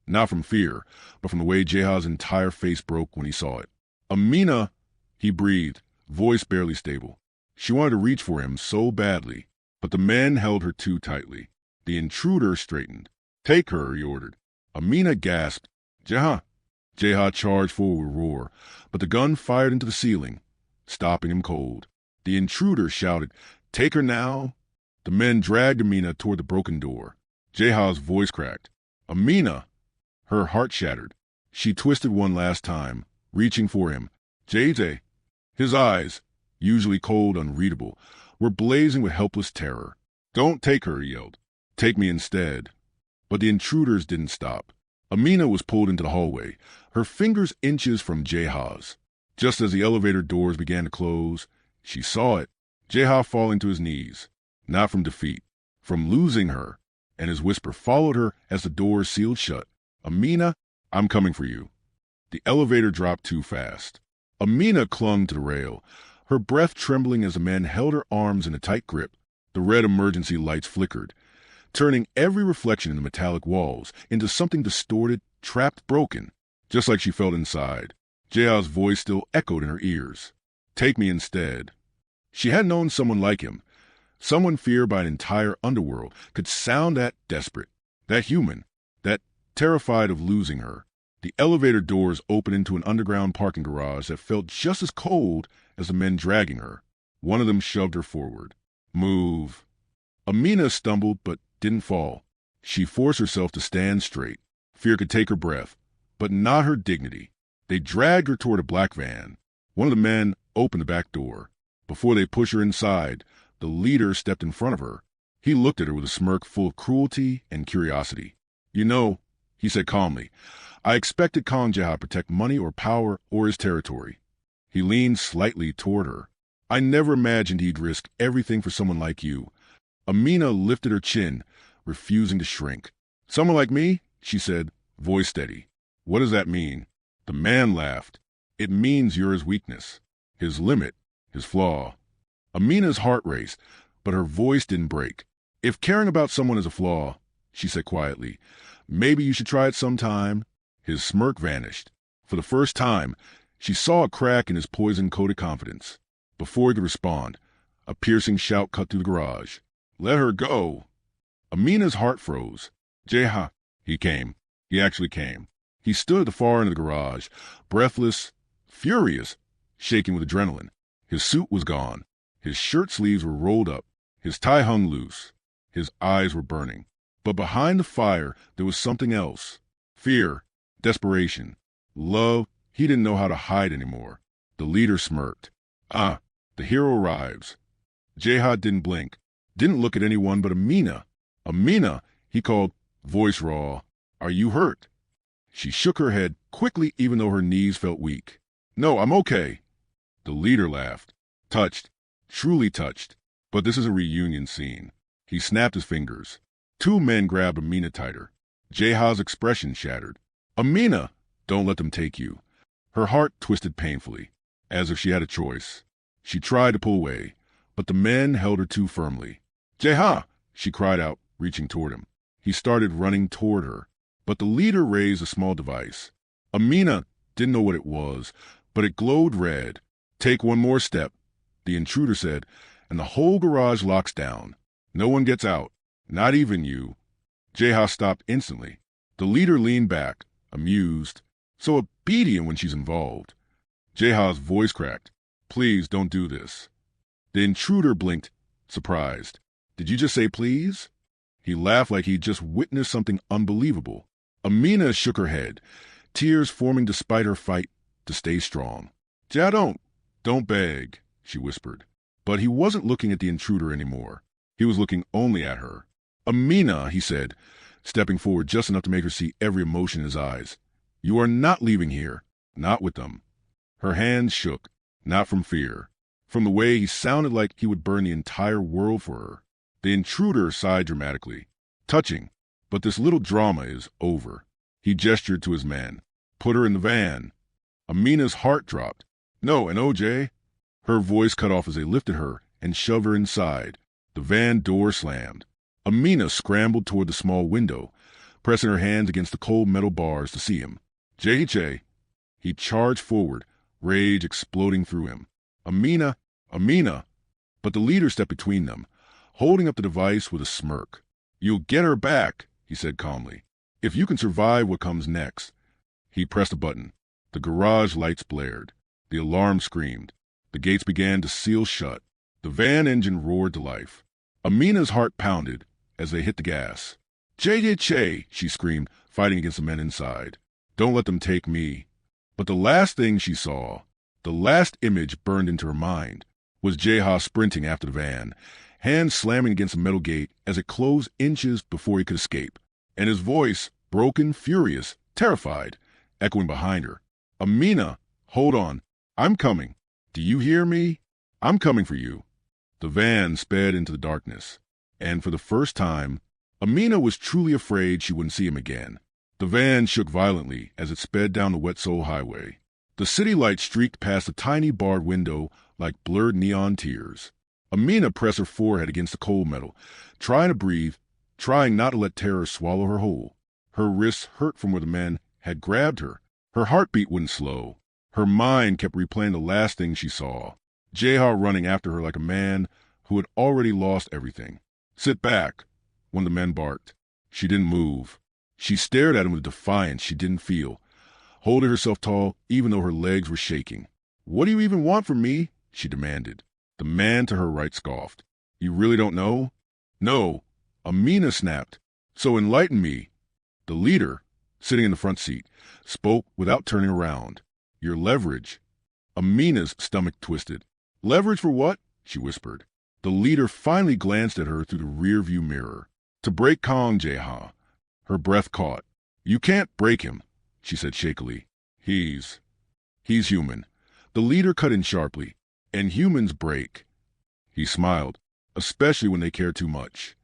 Not from fear, but from the way Jeha's entire face broke when he saw it. Amina, he breathed, voice barely stable. She wanted to reach for him so badly, but the men held her too tightly. The intruder straightened. Take her, he ordered. Amina gasped. Jeha. Jeha charged forward with a roar, but the gun fired into the ceiling. stopping him cold. The intruder shouted, "Take her now!" The men dragged Amina toward the broken door. Jeha's voice cracked. "Amina!" Her heart shattered. She twisted one last time, reaching for him. "JJ!" His eyes, usually cold, unreadable, were blazing with helpless terror. "Don't take her," he yelled. "Take me instead." But the intruders didn't stop. Amina was pulled into the hallway, her fingers inches from Jeha's. Just as the elevator doors began to close, she saw it, Jeha falling to his knees, not from defeat, from losing her, and his whisper followed her as the doors sealed shut. "Amina, I'm coming for you." The elevator dropped too fast. Amina clung to the rail, her breath trembling as the men held her arms in a tight grip. The red emergency lights flickered, turning every reflection in the metallic walls into something distorted, trapped, broken, just like she felt inside. Jeha's voice still echoed in her ears. "Take me instead." She had known someone like him, someone feared by an entire underworld, could sound that desperate, that human, that terrified of losing her. The elevator doors opened into an underground parking garage that felt just as cold as the men dragging her. One of them shoved her forward. "Move." Amina stumbled but didn't fall. She forced herself to stand straight. Fear could take her breath, but not her dignity. They dragged her toward a black van. One of the men opened the back door. Before they pushed her inside, the leader stepped in front of her. He looked at her with a smirk full of cruelty and curiosity. "You know," he said calmly, "I expected Kong Jeha to protect money or power or his territory." He leaned slightly toward her. "I never imagined he'd risk everything for someone like you." Amina lifted her chin, refusing to shrink. "Someone like me?" she said, voice steady. "What does that mean?" The man laughed. "It means you're his weakness, his limit, his flaw." Amina's heart raced, but her voice didn't break. "If caring about someone is a flaw," she said quietly, "maybe you should try it sometime." His smirk vanished. For the first time, she saw a crack in his poison-coated confidence. Before he could respond, a piercing shout cut through the garage. "Let her go." Amina's heart froze. "Jeha." He came. He actually came. He stood at the far end of the garage, breathless, furious, shaking with adrenaline. His suit was gone. His shirt sleeves were rolled up. His tie hung loose. His eyes were burning. But behind the fire, there was something else. Fear, desperation, love. He didn't know how to hide anymore. The leader smirked. "Ah, the hero arrives." Jeha didn't blink, didn't look at anyone but Amina. "Amina," he called, voice raw. "Are you hurt?" She shook her head quickly, even though her knees felt weak. "No, I'm okay." The leader laughed. "Touched, truly touched. But this is a reunion scene." He snapped his fingers. Two men grabbed Amina tighter. Jeha's expression shattered. "Amina!" "Don't let them take you." Her heart twisted painfully, as if she had a choice. She tried to pull away, but the men held her too firmly. "Jeha!" she cried out, reaching toward him. He started running toward her, but the leader raised a small device. Amina didn't know what it was, but it glowed red. "Take one more step," the intruder said, "and the whole garage locks down. No one gets out, not even you." Jeha stopped instantly. The leader leaned back, amused. "So obedient when she's involved." Jeha's voice cracked. "Please don't do this." The intruder blinked, surprised. "Did you just say please?" He laughed like he'd just witnessed something unbelievable. Amina shook her head, tears forming despite her fight to stay strong. "Jeha, don't beg," she whispered. But he wasn't looking at the intruder anymore. He was looking only at her. "Amina," he said, stepping forward just enough to make her see every emotion in his eyes. "You are not leaving here, not with them." Her hands shook, not from fear, from the way he sounded like he would burn the entire world for her. The intruder sighed dramatically. "Touching, but this little drama is over." He gestured to his men. "Put her in the van." Amina's heart dropped. "No, and OJ." Her voice cut off as they lifted her and shoved her inside. The van door slammed. Amina scrambled toward the small window, pressing her hands against the cold metal bars to see him. "JJ." He charged forward, rage exploding through him. "Amina, Amina." But the leader stepped between them, holding up the device with a smirk. "You'll get her back," he said calmly, "if you can survive what comes next." He pressed a button. The garage lights blared. The alarm screamed. The gates began to seal shut. The van engine roared to life. Amina's heart pounded as they hit the gas. Che, she screamed, fighting against the men inside. Don't let them take me. But the last thing she saw, the last image burned into her mind, was Jeha sprinting after the van, hands slamming against the metal gate as it closed inches before he could escape, and his voice, broken, furious, terrified, echoing behind her. Amina, hold on. I'm coming. Do you hear me? I'm coming for you. The van sped into the darkness, and for the first time, Amina was truly afraid she wouldn't see him again. The van shook violently as it sped down the wet soul highway. The city lights streaked past a tiny barred window like blurred neon tears. Amina pressed her forehead against the cold metal, trying to breathe, trying not to let terror swallow her whole. Her wrists hurt from where the man had grabbed her. Her heartbeat wouldn't slow. Her mind kept replaying the last thing she saw. Jeha running after her like a man who had already lost everything. Sit back, one of the men barked. She didn't move. She stared at him with defiance she didn't feel, holding herself tall even though her legs were shaking. What do you even want from me? She demanded. The man to her right scoffed. You really don't know? No, Amina snapped. So enlighten me. The leader, sitting in the front seat, spoke without turning around. Your leverage. Amina's stomach twisted. Leverage for what? She whispered. The leader finally glanced at her through the rear-view mirror. To break Kong, Jeha. Her breath caught. You can't break him, she said shakily. He's human. The leader cut in sharply. And humans break. He smiled, especially when they care too much.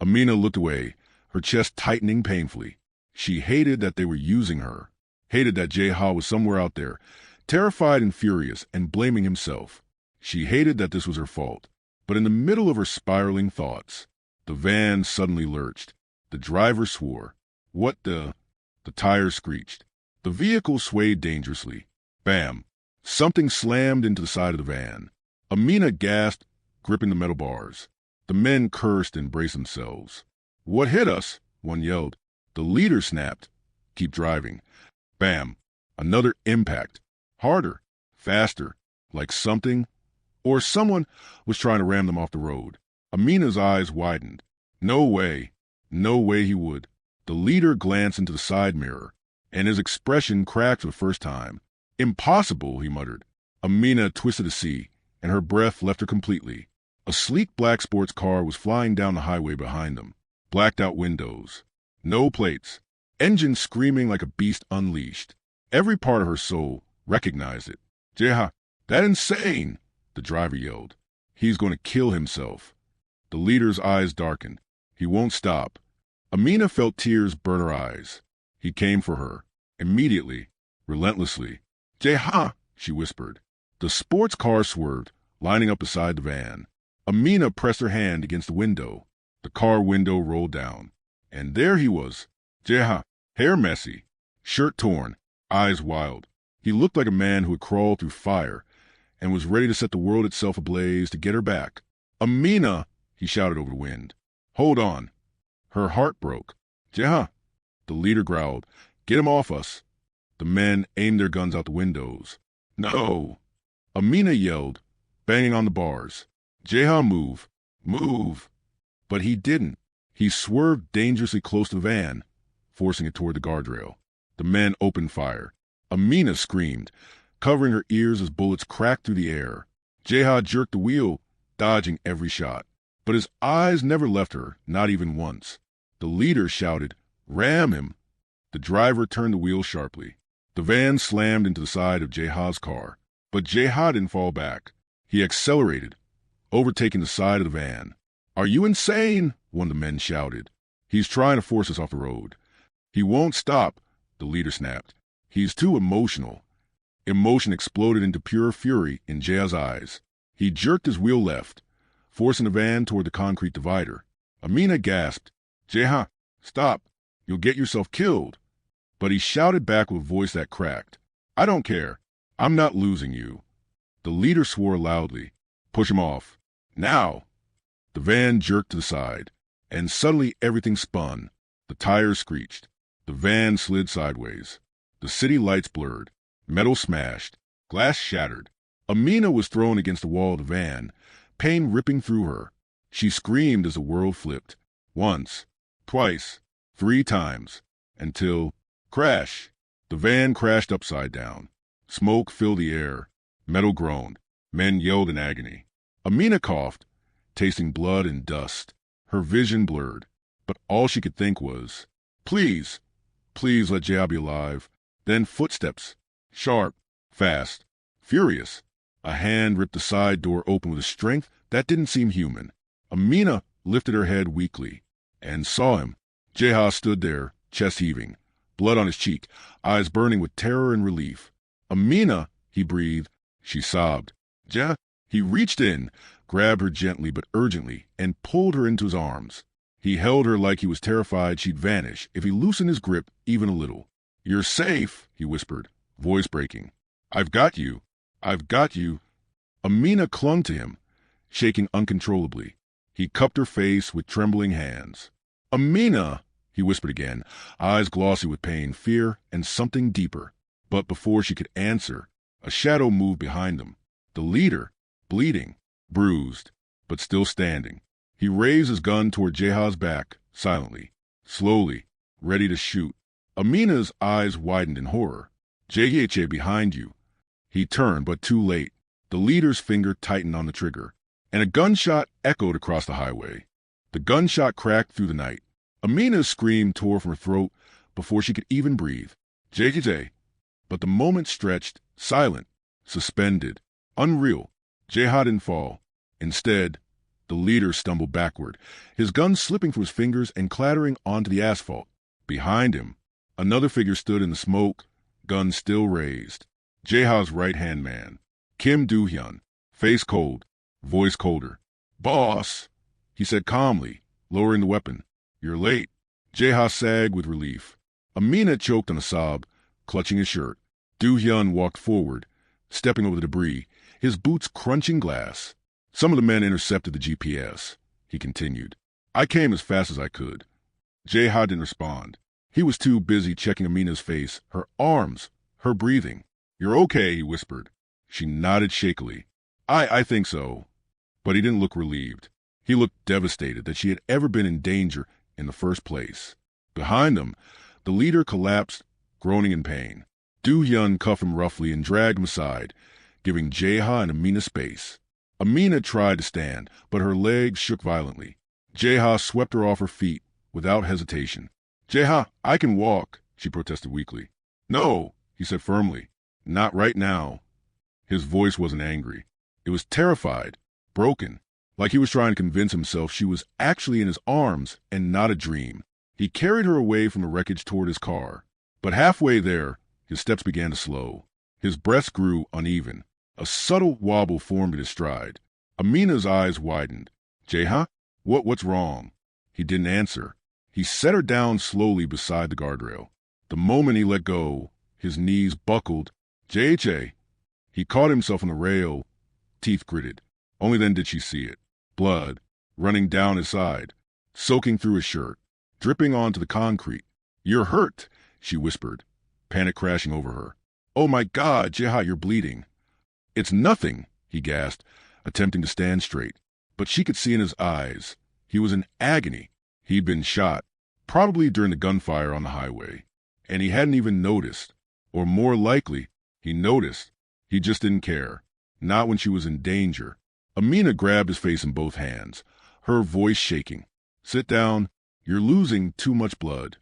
Amina looked away, her chest tightening painfully. She hated that they were using her, hated that Jeha was somewhere out there, terrified and furious and blaming himself. She hated that this was her fault. But in the middle of her spiraling thoughts, the van suddenly lurched. The driver swore. What the... The tires screeched. The vehicle swayed dangerously. Bam! Something slammed into the side of the van. Amina gasped, gripping the metal bars. The men cursed and braced themselves. What hit us? One yelled. The leader snapped. Keep driving. Bam! Another impact. Harder. Faster. Like something or someone was trying to ram them off the road. Amina's eyes widened. No way. No way he would. The leader glanced into the side mirror, and his expression cracked for the first time. Impossible, he muttered. Amina twisted to see, and her breath left her completely. A sleek black sports car was flying down the highway behind them. Blacked out windows. No plates. Engine screaming like a beast unleashed. Every part of her soul recognized it. Jeha, that's insane, the driver yelled. He's going to kill himself. The leader's eyes darkened. He won't stop. Amina felt tears burn her eyes. He came for her. Immediately. Relentlessly. Jeha, she whispered. The sports car swerved, lining up beside the van. Amina pressed her hand against the window. The car window rolled down. And there he was. Jeha, hair messy, shirt torn, eyes wild. He looked like a man who had crawled through fire and was ready to set the world itself ablaze to get her back. Amina, he shouted over the wind. Hold on. Her heart broke. Jeha, the leader growled. Get him off us. The men aimed their guns out the windows. No. Amina yelled, banging on the bars. Jeha, move. Move. But he didn't. He swerved dangerously close to the van, forcing it toward the guardrail. The men opened fire. Amina screamed, covering her ears as bullets cracked through the air. Jeha jerked the wheel, dodging every shot. But his eyes never left her, not even once. The leader shouted, Ram him. The driver turned the wheel sharply. The van slammed into the side of Jeha's car. But Jeha didn't fall back. He accelerated, overtaking the side of the van. Are you insane? One of the men shouted. He's trying to force us off the road. He won't stop, the leader snapped. He's too emotional. Emotion exploded into pure fury in Jeha's eyes. He jerked his wheel left, forcing the van toward the concrete divider. Amina gasped, Jeha, stop. You'll get yourself killed. But he shouted back with a voice that cracked. I don't care. I'm not losing you. The leader swore loudly. Push him off. Now. The van jerked to the side, and suddenly everything spun. The tires screeched. The van slid sideways. The city lights blurred. Metal smashed. Glass shattered. Amina was thrown against the wall of the van, pain ripping through her. She screamed as the world flipped. Once, twice, 3 times, until, crash! The van crashed upside down. Smoke filled the air. Metal groaned. Men yelled in agony. Amina coughed, tasting blood and dust. Her vision blurred, but all she could think was, please, please let Jaya be alive. Then footsteps, sharp, fast, furious. A hand ripped the side door open with a strength that didn't seem human. Amina lifted her head weakly and saw him. Jaya stood there, chest heaving, blood on his cheek, eyes burning with terror and relief. Amina, he breathed. She sobbed. Jaya, he reached in, grabbed her gently but urgently, and pulled her into his arms. He held her like he was terrified she'd vanish if he loosened his grip even a little. You're safe, he whispered, voice breaking. I've got you. I've got you. Amina clung to him, shaking uncontrollably. He cupped her face with trembling hands. Amina, he whispered again, eyes glossy with pain, fear, and something deeper. But before she could answer, a shadow moved behind them. The leader, bleeding, bruised, but still standing. He raised his gun toward Jaha's back, silently, slowly, ready to shoot. Amina's eyes widened in horror. Jaya behind you. He turned, but too late. The leader's finger tightened on the trigger, and a gunshot echoed across the highway. The gunshot cracked through the night. Amina's scream tore from her throat before she could even breathe. Jaya. But the moment stretched, silent, suspended, unreal. Jaya didn't fall. Instead, the leader stumbled backward, his gun slipping from his fingers and clattering onto the asphalt. Behind him, another figure stood in the smoke, gun still raised. Jaha's right-hand man, Kim Do-hyun, face cold, voice colder. Boss, he said calmly, lowering the weapon. You're late. Jaha sagged with relief. Amina choked on a sob, clutching his shirt. Do-hyun walked forward, stepping over the debris, his boots crunching glass. Some of the men intercepted the GPS, he continued. I came as fast as I could. Jaha didn't respond. He was too busy checking Amina's face, her arms, her breathing. You're okay, he whispered. She nodded shakily. I think so. But he didn't look relieved. He looked devastated that she had ever been in danger in the first place. Behind them, the leader collapsed, groaning in pain. Do-hyun cuffed him roughly and dragged him aside, giving Jaha and Amina space. Amina tried to stand, but her legs shook violently. Jaha swept her off her feet without hesitation. Jaha, I can walk, she protested weakly. No, he said firmly. Not right now. His voice wasn't angry. It was terrified, broken, like he was trying to convince himself she was actually in his arms and not a dream. He carried her away from the wreckage toward his car. But halfway there, his steps began to slow. His breath grew uneven. A subtle wobble formed in his stride. Amina's eyes widened. Jaha, what's wrong? He didn't answer. He set her down slowly beside the guardrail. The moment he let go, his knees buckled. Jay. He caught himself on the rail, teeth gritted. Only then did she see it. Blood, running down his side, soaking through his shirt, dripping onto the concrete. You're hurt, she whispered, panic crashing over her. Oh my God, Jaha, you're bleeding. It's nothing, he gasped, attempting to stand straight. But she could see in his eyes. He was in agony. He'd been shot, probably during the gunfire on the highway. And he hadn't even noticed. Or more likely, he noticed. He just didn't care. Not when she was in danger. Amina grabbed his face in both hands, her voice shaking. Sit down. You're losing too much blood.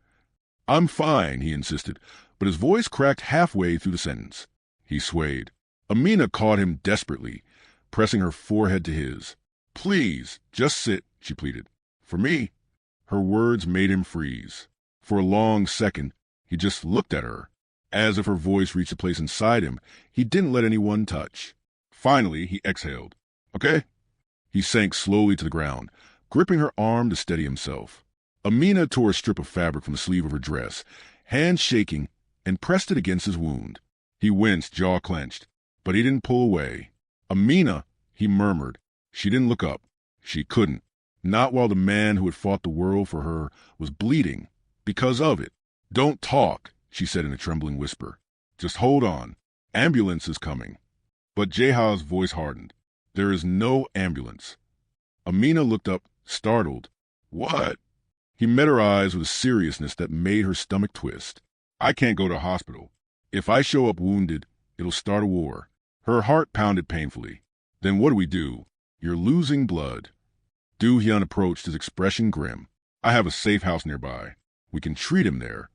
I'm fine, he insisted, but his voice cracked halfway through the sentence. He swayed. Amina caught him desperately, pressing her forehead to his. Please, just sit, she pleaded. For me. Her words made him freeze. For a long second, he just looked at her. As if her voice reached a place inside him he didn't let anyone touch. Finally, he exhaled. Okay? He sank slowly to the ground, gripping her arm to steady himself. Amina tore a strip of fabric from the sleeve of her dress, hands shaking, and pressed it against his wound. He winced, jaw clenched, but he didn't pull away. Amina, he murmured. She didn't look up. She couldn't. Not while the man who had fought the world for her was bleeding. Because of it. Don't talk, she said in a trembling whisper. Just hold on. Ambulance is coming. But Jeha's voice hardened. There is no ambulance. Amina looked up, startled. What? He met her eyes with a seriousness that made her stomach twist. I can't go to a hospital. If I show up wounded, it'll start a war. Her heart pounded painfully. Then what do we do? You're losing blood. Do-hyun approached, his expression grim. I have a safe house nearby. We can treat him there.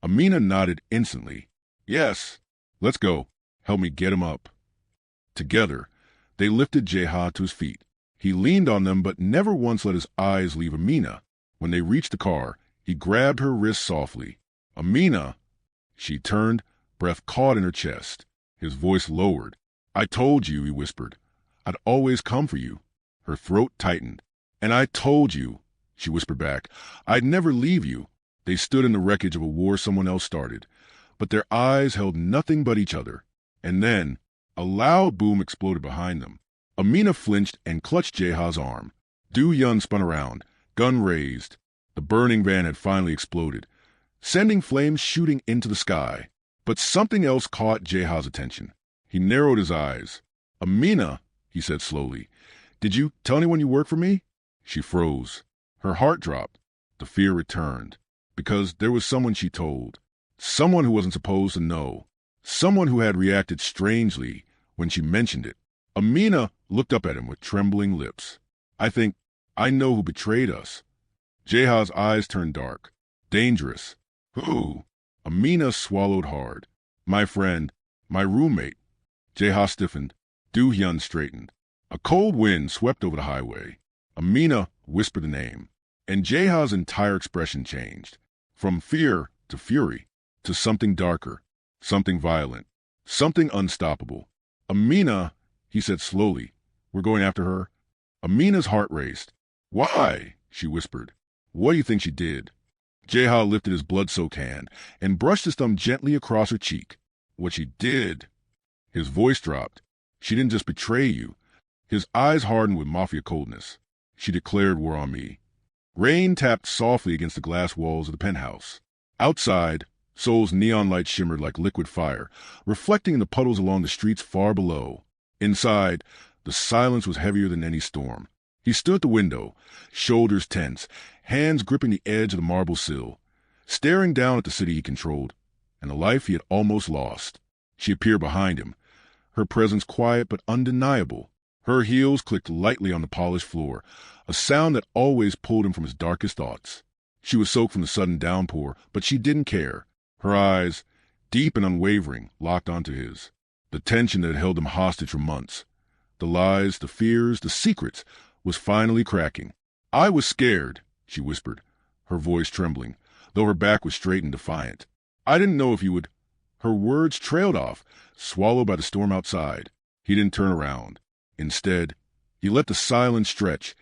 Amina nodded instantly. Yes. Let's go. Help me get him up. Together, they lifted Jeha to his feet. He leaned on them but never once let his eyes leave Amina. When they reached the car, he grabbed her wrist softly. Amina! She turned, breath caught in her chest. His voice lowered. I told you, he whispered. I'd always come for you. Her throat tightened. And I told you, she whispered back, I'd never leave you. They stood in the wreckage of a war someone else started, but their eyes held nothing but each other. And then, a loud boom exploded behind them. Amina flinched and clutched Jeha's arm. Do-hyun spun around, gun raised. The burning van had finally exploded, sending flames shooting into the sky. But something else caught Jeha's attention. He narrowed his eyes. Amina, he said slowly, did you tell anyone you work for me? She froze. Her heart dropped. The fear returned. Because there was someone she told. Someone who wasn't supposed to know. Someone who had reacted strangely when she mentioned it. Amina looked up at him with trembling lips. I know who betrayed us. Jeha's eyes turned dark. Dangerous. Who? Amina swallowed hard. My friend. My roommate. Jeha stiffened. Do-hyun straightened. A cold wind swept over the highway. Amina whispered the name. And Jeha's entire expression changed. From fear to fury. To something darker. Something violent. Something unstoppable. Amina, he said slowly. We're going after her. Amina's heart raced. Why? She whispered. What do you think she did? Jeha lifted his blood-soaked hand and brushed his thumb gently across her cheek. What she did? His voice dropped. She didn't just betray you. His eyes hardened with Mafia coldness. She declared war on me. Rain tapped softly against the glass walls of the penthouse. Outside, Seoul's neon lights shimmered like liquid fire, reflecting in the puddles along the streets far below. Inside, the silence was heavier than any storm. He stood at the window, shoulders tense, hands gripping the edge of the marble sill, staring down at the city he controlled, and the life he had almost lost. She appeared behind him, her presence quiet but undeniable. Her heels clicked lightly on the polished floor, a sound that always pulled him from his darkest thoughts. She was soaked from the sudden downpour, but she didn't care. Her eyes, deep and unwavering, locked onto his. The tension that had held him hostage for months, the lies, the fears, the secrets, was finally cracking. I was scared, she whispered, her voice trembling, though her back was straight and defiant. I didn't know if you would. Her words trailed off, swallowed by the storm outside. He didn't turn around. Instead, he let the silence stretch,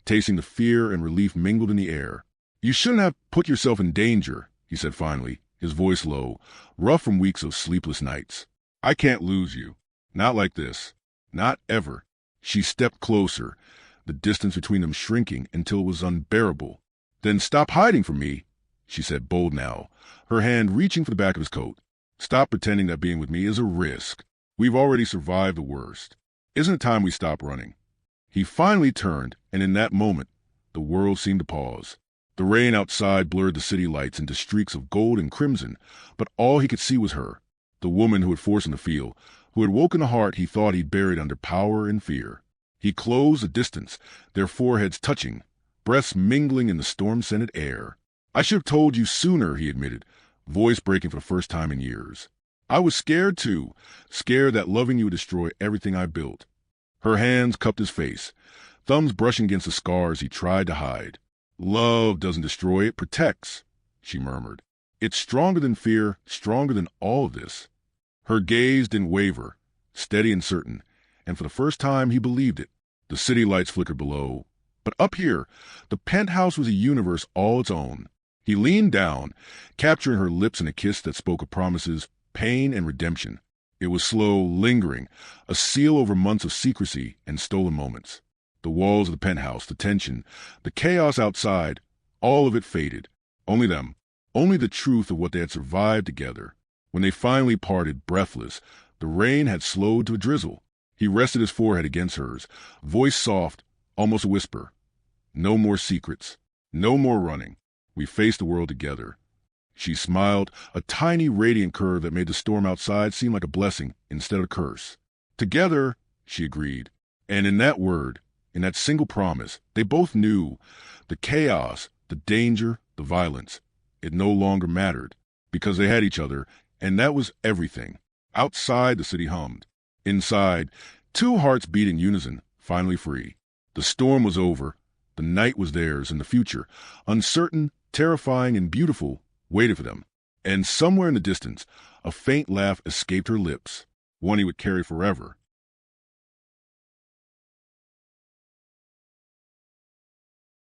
tasting the fear and relief mingled in the air. You shouldn't have put yourself in danger, he said finally, his voice low, rough from weeks of sleepless nights. I can't lose you. Not like this. Not ever. She stepped closer, the distance between them shrinking until it was unbearable. Then stop hiding from me, she said, bold now, her hand reaching for the back of his coat. Stop pretending that being with me is a risk. We've already survived the worst. Isn't it time we stop running? He finally turned, and in that moment, the world seemed to pause. The rain outside blurred the city lights into streaks of gold and crimson, but all he could see was her, the woman who had forced him to feel, who had woken a heart he thought he'd buried under power and fear. He closed the distance, their foreheads touching, breaths mingling in the storm-scented air. I should have told you sooner, he admitted, voice breaking for the first time in years. I was scared too, scared that loving you would destroy everything I built. Her hands cupped his face, thumbs brushing against the scars he tried to hide. Love doesn't destroy, it protects, she murmured. It's stronger than fear, stronger than all of this. Her gaze didn't waver, steady and certain, and for the first time he believed it. The city lights flickered below, but up here, the penthouse was a universe all its own. He leaned down, capturing her lips in a kiss that spoke of promises, pain, and redemption. It was slow, lingering, a seal over months of secrecy and stolen moments. The walls of the penthouse, the tension, the chaos outside, all of it faded. Only them, only the truth of what they had survived together. When they finally parted, breathless, the rain had slowed to a drizzle. He rested his forehead against hers, voice soft, almost a whisper. No more secrets. No more running. We face the world together. She smiled, a tiny radiant curve that made the storm outside seem like a blessing instead of a curse. Together, she agreed. And in that word, in that single promise, they both knew the chaos, the danger, the violence. It no longer mattered because they had each other, and that was everything. Outside, the city hummed. Inside, two hearts beat in unison, finally free. The storm was over. The night was theirs, and the future, uncertain, terrifying, and beautiful, waited for them. And somewhere in the distance, a faint laugh escaped her lips, one he would carry forever.